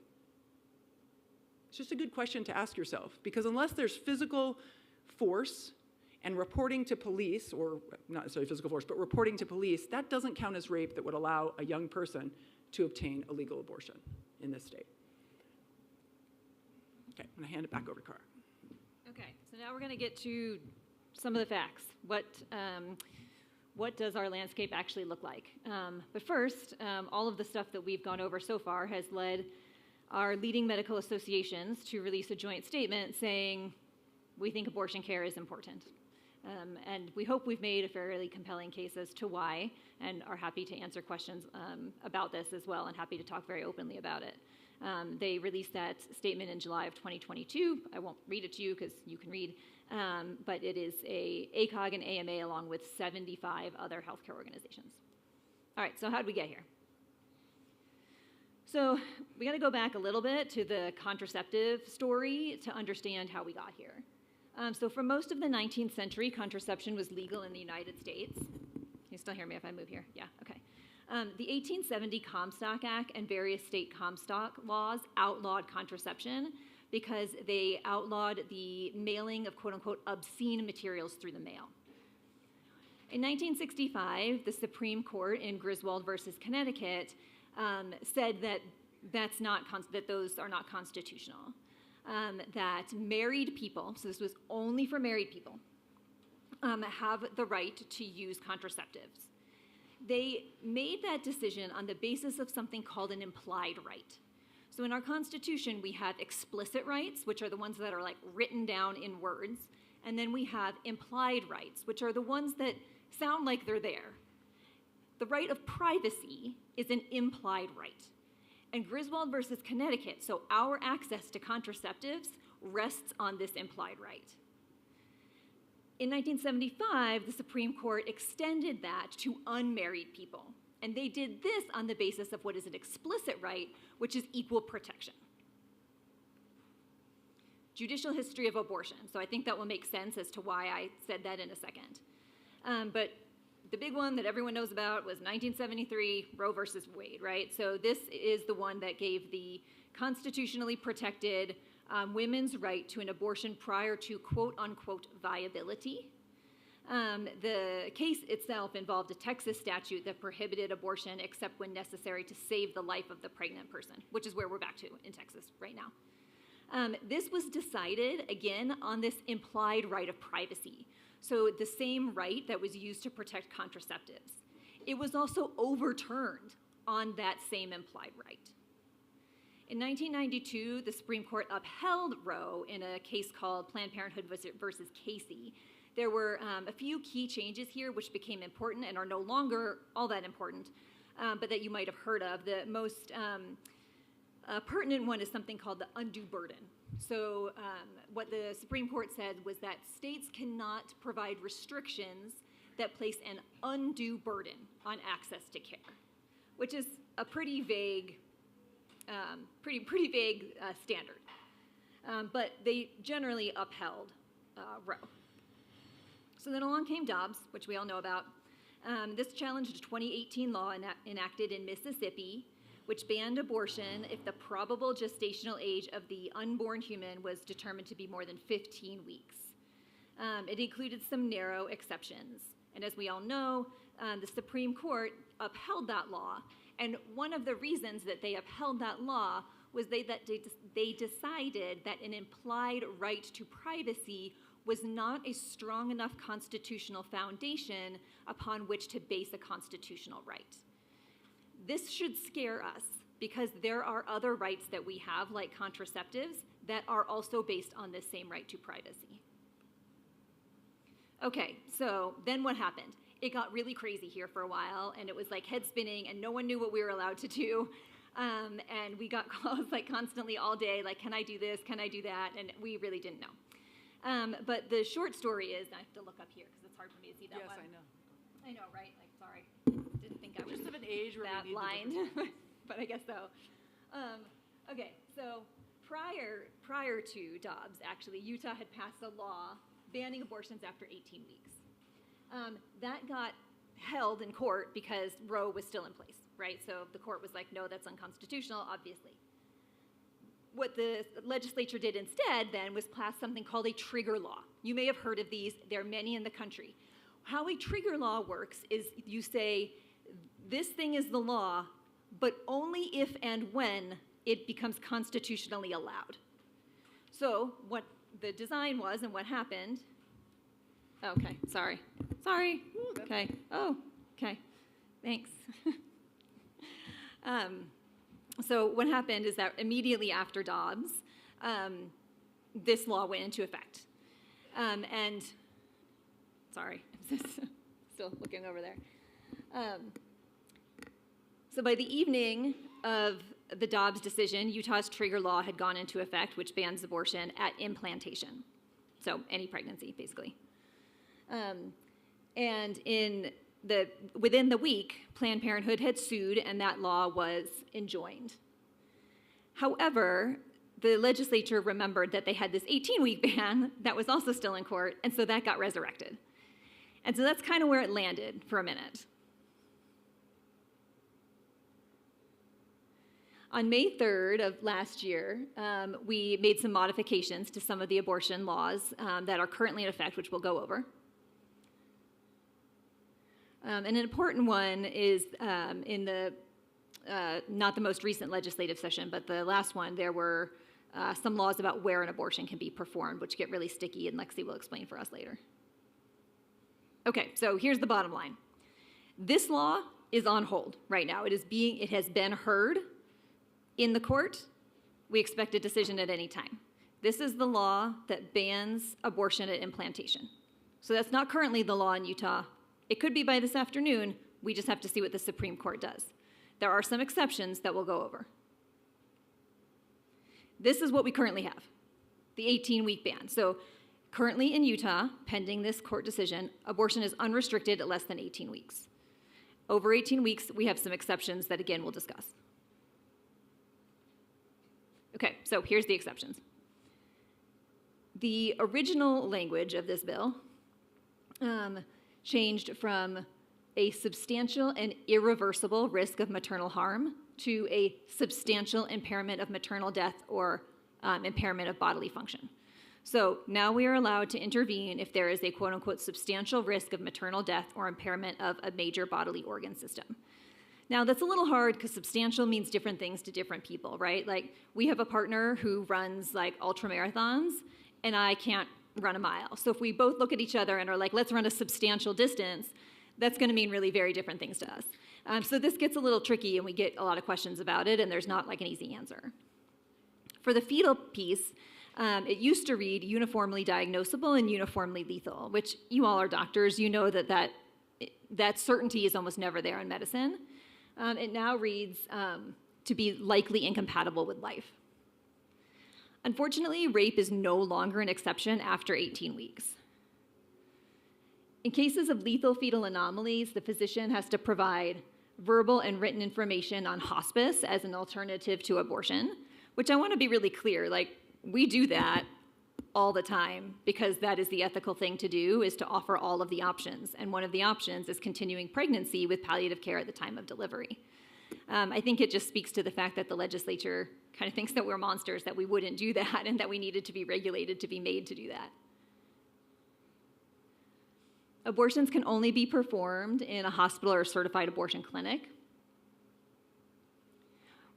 It's just a good question to ask yourself, because unless there's physical force and reporting to police, or not necessarily physical force, but reporting to police, that doesn't count as rape that would allow a young person to obtain a legal abortion in this state. Okay, I'm gonna hand it back over to Cara. Okay, so now we're going to get to some of the facts. What does our landscape actually look like? But first, all of the stuff that we've gone over so far has led our leading medical associations to release a joint statement saying, we think abortion care is important. And we hope we've made a fairly compelling case as to why, and are happy to answer questions about this as well, and happy to talk very openly about it. They released that statement in July of 2022. I won't read it to you because you can read, but it is a ACOG and AMA along with 75 other healthcare organizations. All right, so how did we get here? So we got to go back a little bit to the contraceptive story to understand how we got here. So for most of the 19th century, contraception was legal in the United States. Can you still hear me if I move here? Yeah, okay. The 1870 Comstock Act and various state Comstock laws outlawed contraception because they outlawed the mailing of quote-unquote obscene materials through the mail. In 1965, the Supreme Court in Griswold versus Connecticut said that those are not constitutional. That married people, so this was only for married people, have the right to use contraceptives. They made that decision on the basis of something called an implied right. So in our Constitution, we have explicit rights, which are the ones that are like written down in words, and then we have implied rights, which are the ones that sound like they're there. The right of privacy is an implied right. And Griswold versus Connecticut, so our access to contraceptives rests on this implied right. In 1975, the Supreme Court extended that to unmarried people. And they did this on the basis of what is an explicit right, which is equal protection. Judicial history of abortion. So I think that will make sense as to why I said that in a second. But the big one that everyone knows about was 1973, Roe versus Wade, right? So this is the one that gave the constitutionally protected women's right to an abortion prior to quote-unquote viability. The case itself involved a Texas statute that prohibited abortion except when necessary to save the life of the pregnant person, which is where we're back to in Texas right now. This was decided, again, on this implied right of privacy. So the same right that was used to protect contraceptives. It was also overturned on that same implied right. In 1992, the Supreme Court upheld Roe in a case called Planned Parenthood versus Casey. There were a few key changes here which became important and are no longer all that important, but that you might have heard of. The most pertinent one is something called the undue burden. So what the Supreme Court said was that states cannot provide restrictions that place an undue burden on access to care. which is a pretty vague, pretty vague standard. But they generally upheld Roe. So then along came Dobbs, which we all know about. This challenged a 2018 law enacted in Mississippi, which banned abortion if the probable gestational age of the unborn human was determined to be more than 15 weeks. It included some narrow exceptions. And as we all know, the Supreme Court upheld that law. And one of the reasons that they upheld that law was they decided that an implied right to privacy was not a strong enough constitutional foundation upon which to base a constitutional right. This should scare us because there are other rights that we have, like contraceptives, that are also based on this same right to privacy. Okay, so then what happened? It got really crazy here for a while, and it was like head spinning, and no one knew what we were allowed to do. And we got calls like constantly all day, like, can I do this? Can I do that? And we really didn't know. But the short story is, I have to look up here because it's hard for me to see that Yes, one. I know. I know, right? Like, sorry. Didn't think I was Just of an age where that we need blind, but I guess so. Okay, so prior to Dobbs, actually, Utah had passed a law banning abortions after 18 weeks. That got held in court because Roe was still in place, right? So the court was like, no, that's unconstitutional, obviously. What the legislature did instead then was pass something called a trigger law. You may have heard of these. There are many in the country. How a trigger law works is you say, this thing is the law, but only if and when it becomes constitutionally allowed. So what the design was and what happened, okay, sorry. Okay, oh, okay, thanks. So what happened is that immediately after Dobbs, this law went into effect. And, sorry, I'm still looking over there. So by the evening of the Dobbs decision, Utah's trigger law had gone into effect, which bans abortion at implantation. So any pregnancy, basically. And within the week, Planned Parenthood had sued, and that law was enjoined. However, the legislature remembered that they had this 18-week ban that was also still in court, and so that got resurrected. And so that's kind of where it landed for a minute. On May 3rd of last year, we made some modifications to some of the abortion laws that are currently in effect, which we'll go over. And an important one is in the, not the most recent legislative session, but the last one, there were some laws about where an abortion can be performed, which get really sticky, and Lexi will explain for us later. Okay, so here's the bottom line. This law is on hold right now. It has been heard in the court. We expect a decision at any time. This is the law that bans abortion at implantation. So that's not currently the law in Utah. It could be by this afternoon. We just have to see what the Supreme Court does. There are some exceptions that we'll go over. This is what we currently have, the 18-week ban. So currently in Utah, pending this court decision, abortion is unrestricted at less than 18 weeks. Over 18 weeks, we have some exceptions that, again, we'll discuss. Okay, so here's the exceptions. The original language of this bill changed from a substantial and irreversible risk of maternal harm to a substantial impairment of maternal death or impairment of bodily function. So now we are allowed to intervene if there is a quote-unquote substantial risk of maternal death or impairment of a major bodily organ system. Now that's a little hard because substantial means different things to different people, right? Like we have a partner who runs like ultra marathons and I can't run a mile. So if we both look at each other and are like, let's run a substantial distance, that's going to mean really very different things to us. So this gets a little tricky and we get a lot of questions about it and there's not like an easy answer. For the fetal piece, it used to read uniformly diagnosable and uniformly lethal, which you all are doctors, you know that certainty is almost never there in medicine. It now reads to be likely incompatible with life. Unfortunately, rape is no longer an exception after 18 weeks. In cases of lethal fetal anomalies, the physician has to provide verbal and written information on hospice as an alternative to abortion, which I want to be really clear, like, we do that all the time because that is the ethical thing to do, is to offer all of the options. And one of the options is continuing pregnancy with palliative care at the time of delivery. I think it just speaks to the fact that the legislature kind of thinks that we're monsters, that we wouldn't do that, and that we needed to be regulated to be made to do that. Abortions can only be performed in a hospital or certified abortion clinic.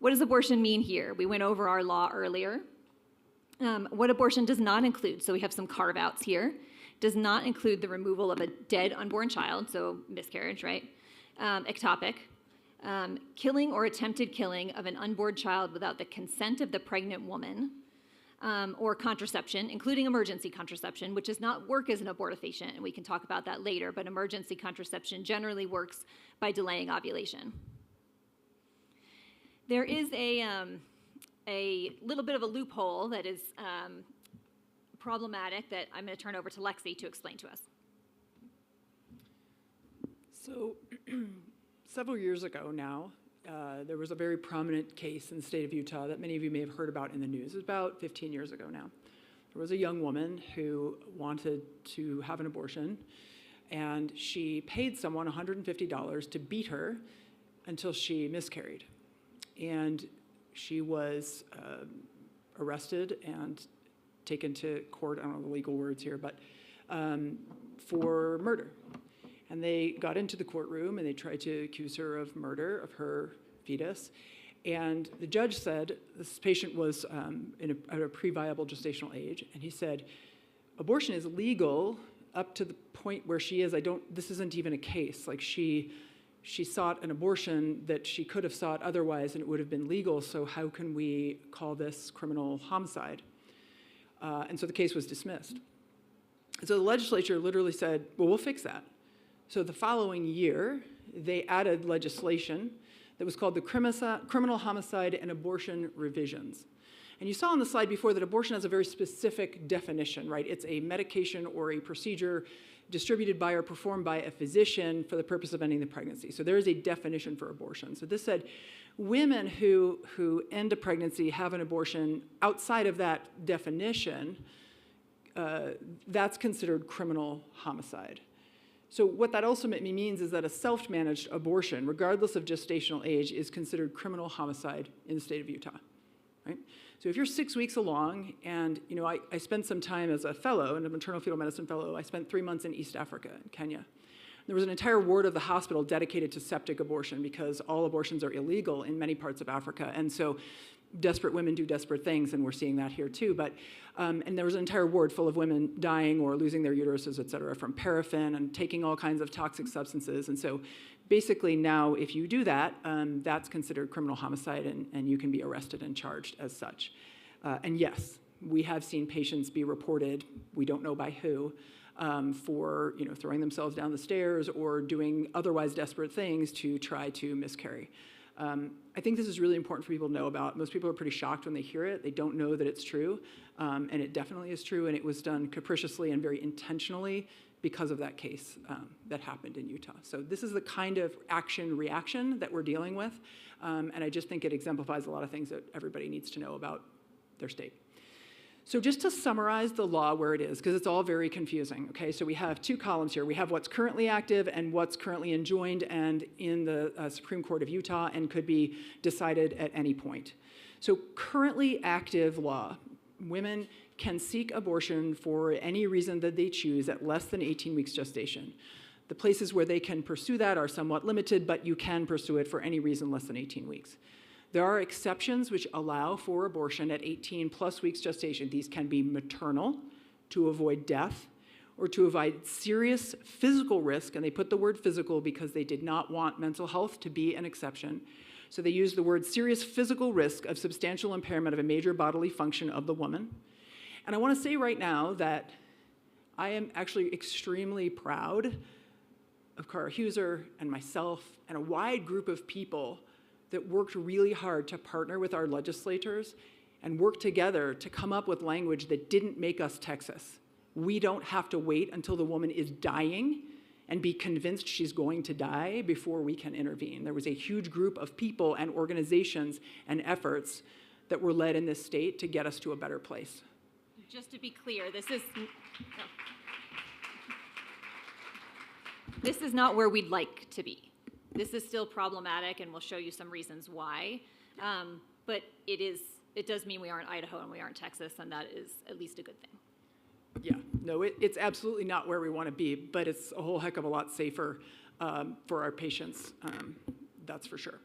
What does abortion mean here? We went over our law earlier. What abortion does not include, so we have some carve-outs here, does not include the removal of a dead unborn child, so miscarriage, right? Ectopic. Killing or attempted killing of an unborn child without the consent of the pregnant woman, or contraception, including emergency contraception, which does not work as an abortifacient, and we can talk about that later, but emergency contraception generally works by delaying ovulation. There is a little bit of a loophole that is problematic that I'm going to turn over to Lexi to explain to us. So several years ago now, there was a very prominent case in the state of Utah that many of you may have heard about in the news. It was about 15 years ago now. There was a young woman who wanted to have an abortion, and she paid someone $150 to beat her until she miscarried. And she was arrested and taken to court, I don't know the legal words here, but for murder. And they got into the courtroom and they tried to accuse her of murder of her fetus. And the judge said this patient was at a pre-viable gestational age, and he said, abortion is legal up to the point where she is. This isn't even a case. Like, she sought an abortion that she could have sought otherwise and it would have been legal, so how can we call this criminal homicide? And so the case was dismissed. So the legislature literally said, well, we'll fix that. So the following year, they added legislation that was called the Criminal Homicide and Abortion Revisions. And you saw on the slide before that abortion has a very specific definition, right? It's a medication or a procedure distributed by or performed by a physician for the purpose of ending the pregnancy. So there is a definition for abortion. So this said, women who end a pregnancy, have an abortion outside of that definition, that's considered criminal homicide. So what that ultimately means is that a self-managed abortion, regardless of gestational age, is considered criminal homicide in the state of Utah, right? So if you're 6 weeks along, and I spent some time as a fellow, and a maternal fetal medicine fellow, I spent 3 months in East Africa, in Kenya. There was an entire ward of the hospital dedicated to septic abortion because all abortions are illegal in many parts of Africa. And so desperate women do desperate things, and we're seeing that here too. But and there was an entire ward full of women dying or losing their uteruses, et cetera, from paraffin and taking all kinds of toxic substances. And so basically now, if you do that, that's considered criminal homicide, and you can be arrested and charged as such. And yes, we have seen patients be reported, we don't know by who, for throwing themselves down the stairs or doing otherwise desperate things to try to miscarry. I think this is really important for people to know about. Most people are pretty shocked when they hear it. They don't know that it's true, and it definitely is true, and it was done capriciously and very intentionally because of that case that happened in Utah. So this is the kind of action-reaction that we're dealing with, and I just think it exemplifies a lot of things that everybody needs to know about their state. So just to summarize the law where it is, because it's all very confusing, okay? So we have two columns here. We have what's currently active and what's currently enjoined and in the Supreme Court of Utah and could be decided at any point. So currently active law, women can seek abortion for any reason that they choose at less than 18 weeks gestation. The places where they can pursue that are somewhat limited, but you can pursue it for any reason less than 18 weeks. There are exceptions which allow for abortion at 18 plus weeks gestation. These can be maternal, to avoid death, or to avoid serious physical risk, and they put the word physical because they did not want mental health to be an exception. So they use the word serious physical risk of substantial impairment of a major bodily function of the woman. And I want to say right now that I am actually extremely proud of Cara Huser and myself and a wide group of people that worked really hard to partner with our legislators and work together to come up with language that didn't make us Texas. We don't have to wait until the woman is dying and be convinced she's going to die before we can intervene. There was a huge group of people and organizations and efforts that were led in this state to get us to a better place. Just to be clear, this is not where we'd like to be. This is still problematic, and we'll show you some reasons why. But it does mean we aren't Idaho and we aren't Texas, and that is at least a good thing. Yeah, no, it's absolutely not where we want to be, but it's a whole heck of a lot safer for our patients, that's for sure.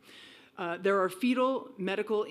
There are fetal medical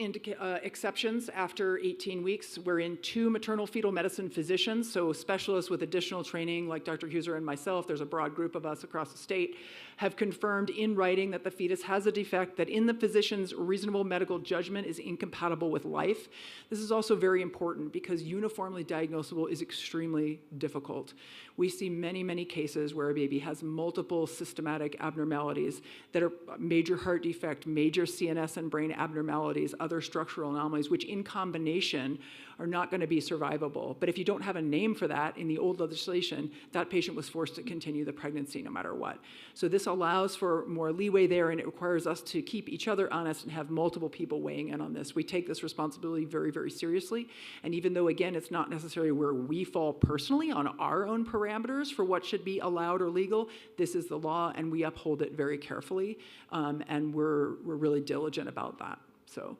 exceptions after 18 weeks, wherein 2 maternal fetal medicine physicians, so specialists with additional training like Dr. Huser and myself, there's a broad group of us across the state, have confirmed in writing that the fetus has a defect that in the physician's reasonable medical judgment is incompatible with life. This is also very important because uniformly diagnosable is extremely difficult. We see many, many cases where a baby has multiple systematic abnormalities that are major heart defect, major CNS and brain abnormalities, other structural anomalies, which in combination are not going to be survivable. But if you don't have a name for that in the old legislation, that patient was forced to continue the pregnancy no matter what. So this allows for more leeway there, and it requires us to keep each other honest and have multiple people weighing in on this. We take this responsibility very, very seriously. And even though, again, it's not necessarily where we fall personally on our own parameters for what should be allowed or legal, this is the law, and we uphold it very carefully, and we're really diligent about that. So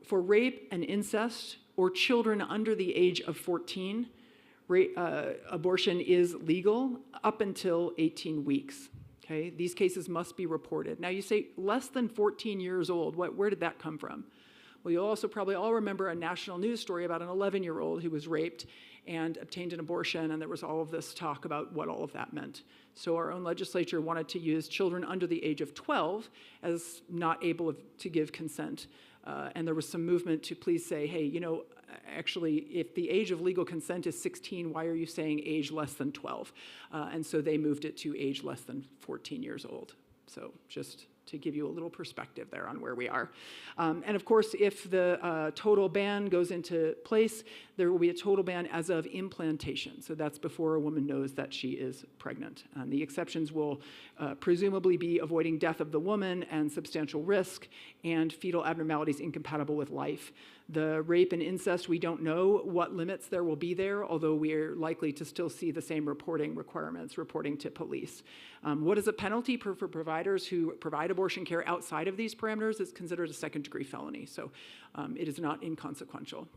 for rape and incest or children under the age of 14, abortion is legal up until 18 weeks. Okay? These cases must be reported. Now you say less than 14 years old, where did that come from? Well, you'll also probably all remember a national news story about an 11-year-old who was raped and obtained an abortion, and there was all of this talk about what all of that meant. So our own legislature wanted to use children under the age of 12 as not able to give consent. And there was some movement to please say, hey, you know, actually, if the age of legal consent is 16, why are you saying age less than 12? And so they moved it to age less than 14 years old. So just to give you a little perspective there on where we are. And of course, if the total ban goes into place, there will be a total ban as of implantation. So that's before a woman knows that she is pregnant. And the exceptions will presumably be avoiding death of the woman and substantial risk and fetal abnormalities incompatible with life. The rape and incest, we don't know what limits there will be there, although we are likely to still see the same reporting requirements, reporting to police. What is a penalty for providers who provide abortion care outside of these parameters? It's considered a second-degree felony, so it is not inconsequential.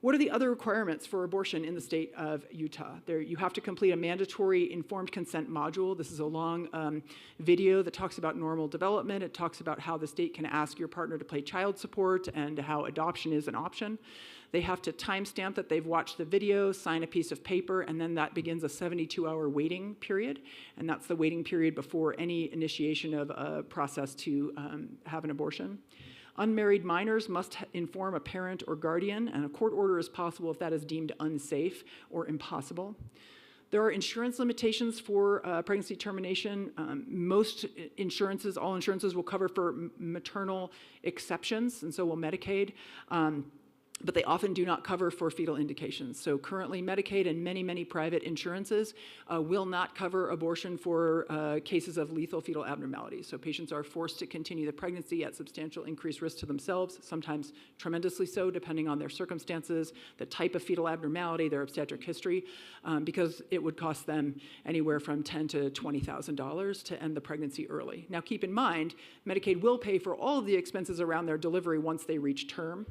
What are the other requirements for abortion in the state of Utah? You have to complete a mandatory informed consent module. This is a long video that talks about normal development. It talks about how the state can ask your partner to pay child support and how adoption is an option. They have to timestamp that they've watched the video, sign a piece of paper, and then that begins a 72-hour waiting period. And that's the waiting period before any initiation of a process to have an abortion. Unmarried minors must inform a parent or guardian, and a court order is possible if that is deemed unsafe or impossible. There are insurance limitations for pregnancy termination. Most insurances, all insurances will cover for maternal exceptions, and so will Medicaid. But they often do not cover for fetal indications. So currently Medicaid and many, many private insurances will not cover abortion for cases of lethal fetal abnormalities. So patients are forced to continue the pregnancy at substantial increased risk to themselves, sometimes tremendously so depending on their circumstances, the type of fetal abnormality, their obstetric history, because it would cost them anywhere from $10,000 to $20,000 to end the pregnancy early. Now keep in mind, Medicaid will pay for all of the expenses around their delivery once they reach term.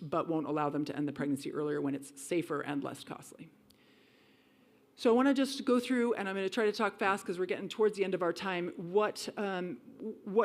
But won't allow them to end the pregnancy earlier when it's safer and less costly. So I want to just go through, and I'm going to try to talk fast because we're getting towards the end of our time, what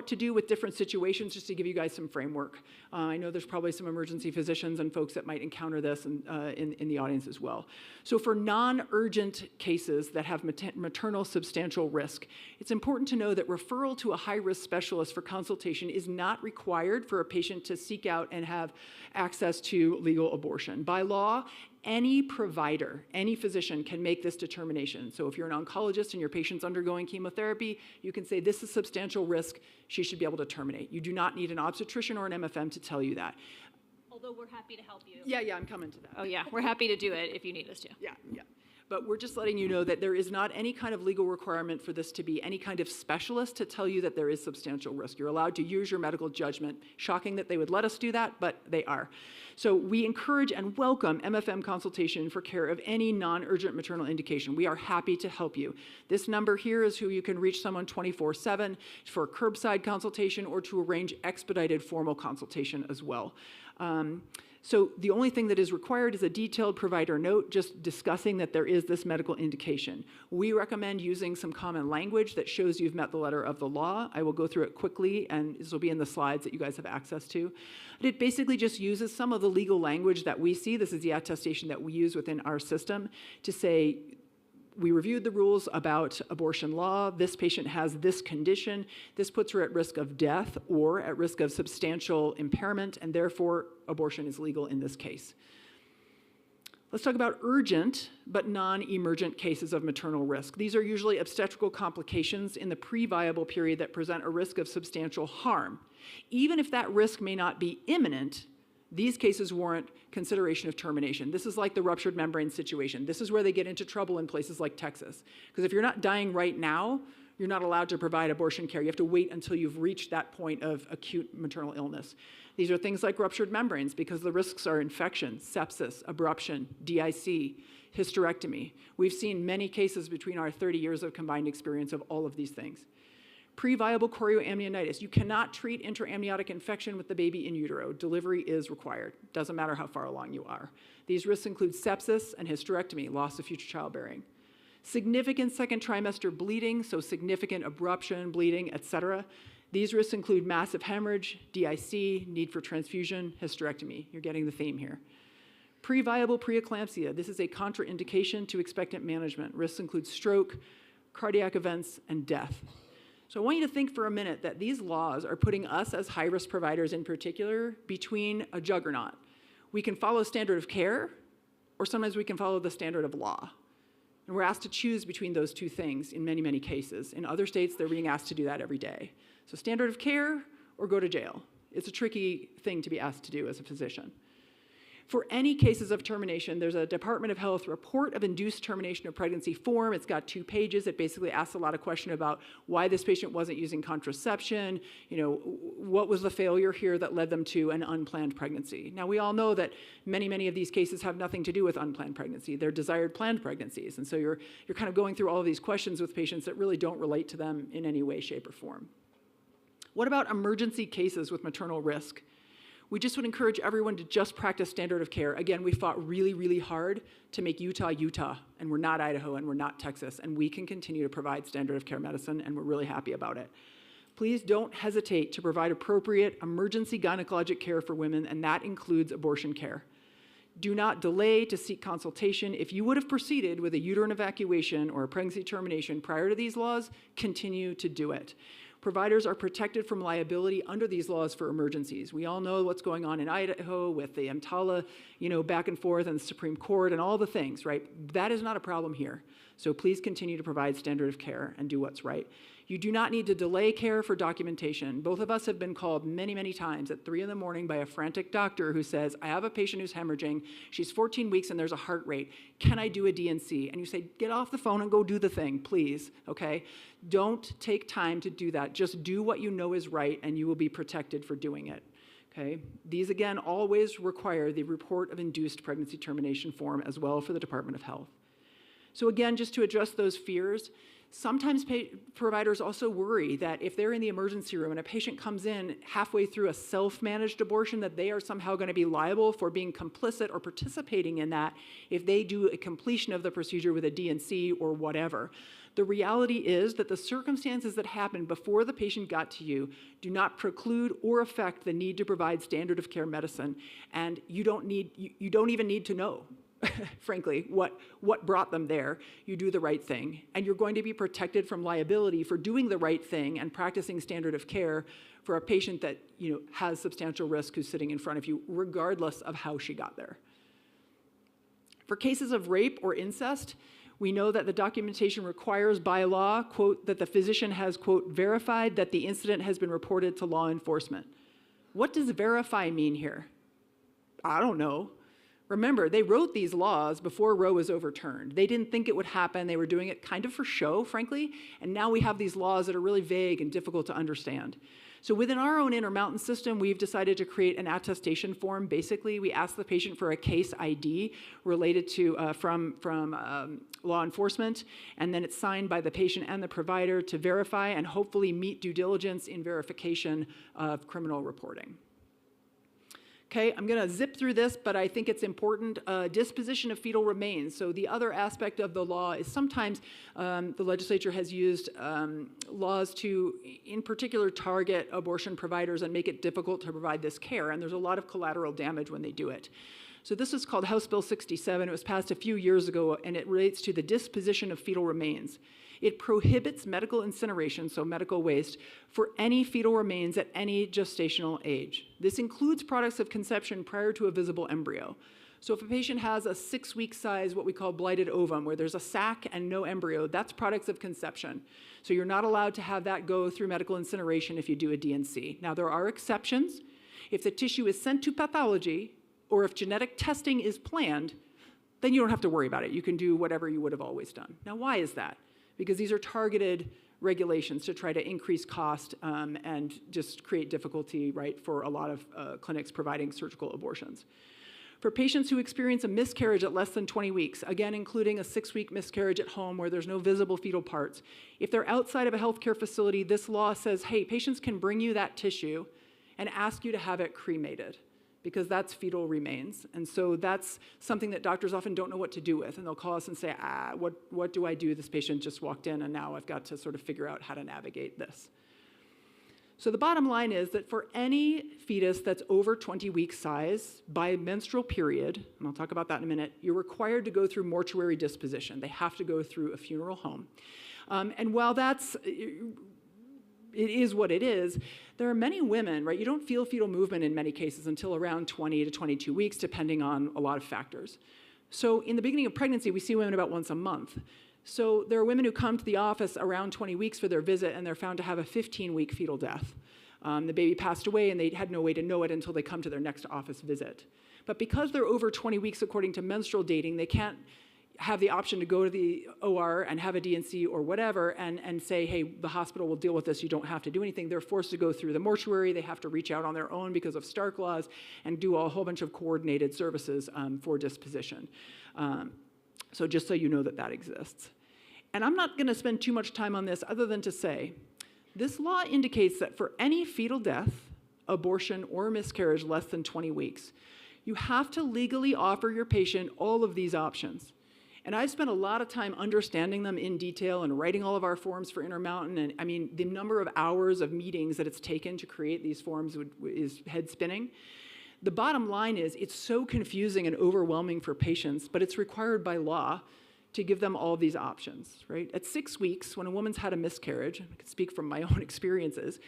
to do with different situations, just to give you guys some framework. I know there's probably some emergency physicians and folks that might encounter this in the audience as well. So for non-urgent cases that have maternal substantial risk, it's important to know that referral to a high-risk specialist for consultation is not required for a patient to seek out and have access to legal abortion. By law, any provider, any physician can make this determination. So if you're an oncologist and your patient's undergoing chemotherapy, you can say this is substantial risk, she should be able to terminate. You do not need an obstetrician or an MFM to tell you that. Although we're happy to help you. Yeah, I'm coming to that. Oh yeah, we're happy to do it if you need us to. Yeah. But we're just letting you know that there is not any kind of legal requirement for this to be any kind of specialist to tell you that there is substantial risk. You're allowed to use your medical judgment. Shocking that they would let us do that, but they are. So we encourage and welcome MFM consultation for care of any non-urgent maternal indication. We are happy to help you. This number here is who you can reach someone 24/7 for curbside consultation or to arrange expedited formal consultation as well. So the only thing that is required is a detailed provider note just discussing that there is this medical indication. We recommend using some common language that shows you've met the letter of the law. I will go through it quickly, and this will be in the slides that you guys have access to. But it basically just uses some of the legal language that we see. This is the attestation that we use within our system to say, we reviewed the rules about abortion law. This patient has this condition. This puts her at risk of death or at risk of substantial impairment, and therefore abortion is legal in this case. Let's talk about urgent but non-emergent cases of maternal risk. These are usually obstetrical complications in the pre-viable period that present a risk of substantial harm. Even if that risk may not be imminent, these cases warrant consideration of termination. This is like the ruptured membrane situation. This is where they get into trouble in places like Texas. Because if you're not dying right now, you're not allowed to provide abortion care. You have to wait until you've reached that point of acute maternal illness. These are things like ruptured membranes because the risks are infection, sepsis, abruption, DIC, hysterectomy. We've seen many cases between our 30 years of combined experience of all of these things. Pre-viable chorioamnionitis. You cannot treat intraamniotic infection with the baby in utero. Delivery is required. Doesn't matter how far along you are. These risks include sepsis and hysterectomy, loss of future childbearing. Significant second trimester bleeding, so significant abruption, bleeding, etc. These risks include massive hemorrhage, DIC, need for transfusion, hysterectomy. You're getting the theme here. Pre-viable preeclampsia. This is a contraindication to expectant management. Risks include stroke, cardiac events, and death. So I want you to think for a minute that these laws are putting us as high-risk providers in particular between a juggernaut. We can follow standard of care, or sometimes we can follow the standard of law. And we're asked to choose between those two things in many, many cases. In other states, they're being asked to do that every day. So standard of care or go to jail. It's a tricky thing to be asked to do as a physician. For any cases of termination, there's a Department of Health report of induced termination of pregnancy form. It's got 2 pages. It basically asks a lot of questions about why this patient wasn't using contraception, what was the failure here that led them to an unplanned pregnancy. Now, we all know that many of these cases have nothing to do with unplanned pregnancy. They're desired planned pregnancies. And so you're kind of going through all of these questions with patients that really don't relate to them in any way, shape, or form. What about emergency cases with maternal risk? We just would encourage everyone to just practice standard of care. Again, we fought really, really hard to make Utah, and we're not Idaho, and we're not Texas, and we can continue to provide standard of care medicine, and we're really happy about it. Please don't hesitate to provide appropriate emergency gynecologic care for women, and that includes abortion care. Do not delay to seek consultation. If you would have proceeded with a uterine evacuation or a pregnancy termination prior to these laws, continue to do it. Providers are protected from liability under these laws for emergencies. We all know what's going on in Idaho with the EMTALA, back and forth and the Supreme Court and all the things, right? That is not a problem here. So please continue to provide standard of care and do what's right. You do not need to delay care for documentation. Both of us have been called many times at 3 in the morning by a frantic doctor who says, I have a patient who's hemorrhaging. She's 14 weeks and there's a heart rate. Can I do a D&C? And you say, get off the phone and go do the thing, please, okay? Don't take time to do that. Just do what you know is right and you will be protected for doing it. Okay? These, again, always require the report of induced pregnancy termination form as well for the Department of Health. So again, just to address those fears, sometimes providers also worry that if they're in the emergency room and a patient comes in halfway through a self-managed abortion, that they are somehow going to be liable for being complicit or participating in that if they do a completion of the procedure with a D&C or whatever. The reality is that the circumstances that happened before the patient got to you do not preclude or affect the need to provide standard of care medicine, and you don't even need to know. Frankly, what brought them there. You do the right thing, and you're going to be protected from liability for doing the right thing and practicing standard of care for a patient that has substantial risk who's sitting in front of you, regardless of how she got there. For cases of rape or incest, we know that the documentation requires by law, quote, that the physician has, quote, verified that the incident has been reported to law enforcement. What does verify mean here? I don't know. Remember, they wrote these laws before Roe was overturned. They didn't think it would happen. They were doing it kind of for show, frankly. And now we have these laws that are really vague and difficult to understand. So within our own Intermountain system, we've decided to create an attestation form. Basically, we ask the patient for a case ID related to from law enforcement, and then it's signed by the patient and the provider to verify and hopefully meet due diligence in verification of criminal reporting. Okay, I'm going to zip through this, but I think it's important. Disposition of fetal remains. So the other aspect of the law is sometimes the legislature has used laws to, in particular, target abortion providers and make it difficult to provide this care. And there's a lot of collateral damage when they do it. So this is called House Bill 67. It was passed a few years ago, and it relates to the disposition of fetal remains. It prohibits medical incineration, so medical waste, for any fetal remains at any gestational age. This includes products of conception prior to a visible embryo. So if a patient has a 6-week size, what we call blighted ovum, where there's a sac and no embryo, that's products of conception. So you're not allowed to have that go through medical incineration if you do a D&C. Now there are exceptions. If the tissue is sent to pathology, or if genetic testing is planned, then you don't have to worry about it. You can do whatever you would have always done. Now why is that? Because these are targeted regulations to try to increase cost and just create difficulty, right, for a lot of clinics providing surgical abortions. For patients who experience a miscarriage at less than 20 weeks, again, including a 6-week miscarriage at home where there's no visible fetal parts, if they're outside of a healthcare facility, this law says, hey, patients can bring you that tissue and ask you to have it cremated, because that's fetal remains. And so that's something that doctors often don't know what to do with. And they'll call us and say, what do I do? This patient just walked in and now I've got to sort of figure out how to navigate this. So the bottom line is that for any fetus that's over 20 weeks size by menstrual period, and I'll talk about that in a minute, you're required to go through mortuary disposition. They have to go through a funeral home. And while that's, it is what it is, there are many women, right? You don't feel fetal movement in many cases until around 20 to 22 weeks, depending on a lot of factors. So in the beginning of pregnancy, we see women about once a month. So there are women who come to the office around 20 weeks for their visit, and they're found to have a 15-week fetal death. The baby passed away, and they had no way to know it until they come to their next office visit. But because they're over 20 weeks according to menstrual dating, they can't have the option to go to the OR and have a D&C or whatever and say, hey, the hospital will deal with this, you don't have to do anything. They're forced to go through the mortuary, they have to reach out on their own because of Stark laws and do a whole bunch of coordinated services for disposition. So just so you know that that exists. And I'm not gonna spend too much time on this other than to say, this law indicates that for any fetal death, abortion, or miscarriage less than 20 weeks, you have to legally offer your patient all of these options. And I've spent a lot of time understanding them in detail and writing all of our forms for Intermountain. And I mean, the number of hours of meetings that it's taken to create these forms is head spinning. The bottom line is it's so confusing and overwhelming for patients, but it's required by law to give them all these options, right? At 6 weeks, when a woman's had a miscarriage, I can speak from my own experiences,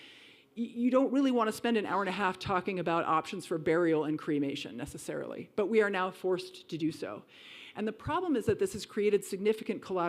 you don't really want to spend an hour and a half talking about options for burial and cremation necessarily, but we are now forced to do so. And the problem is that this has created significant collateral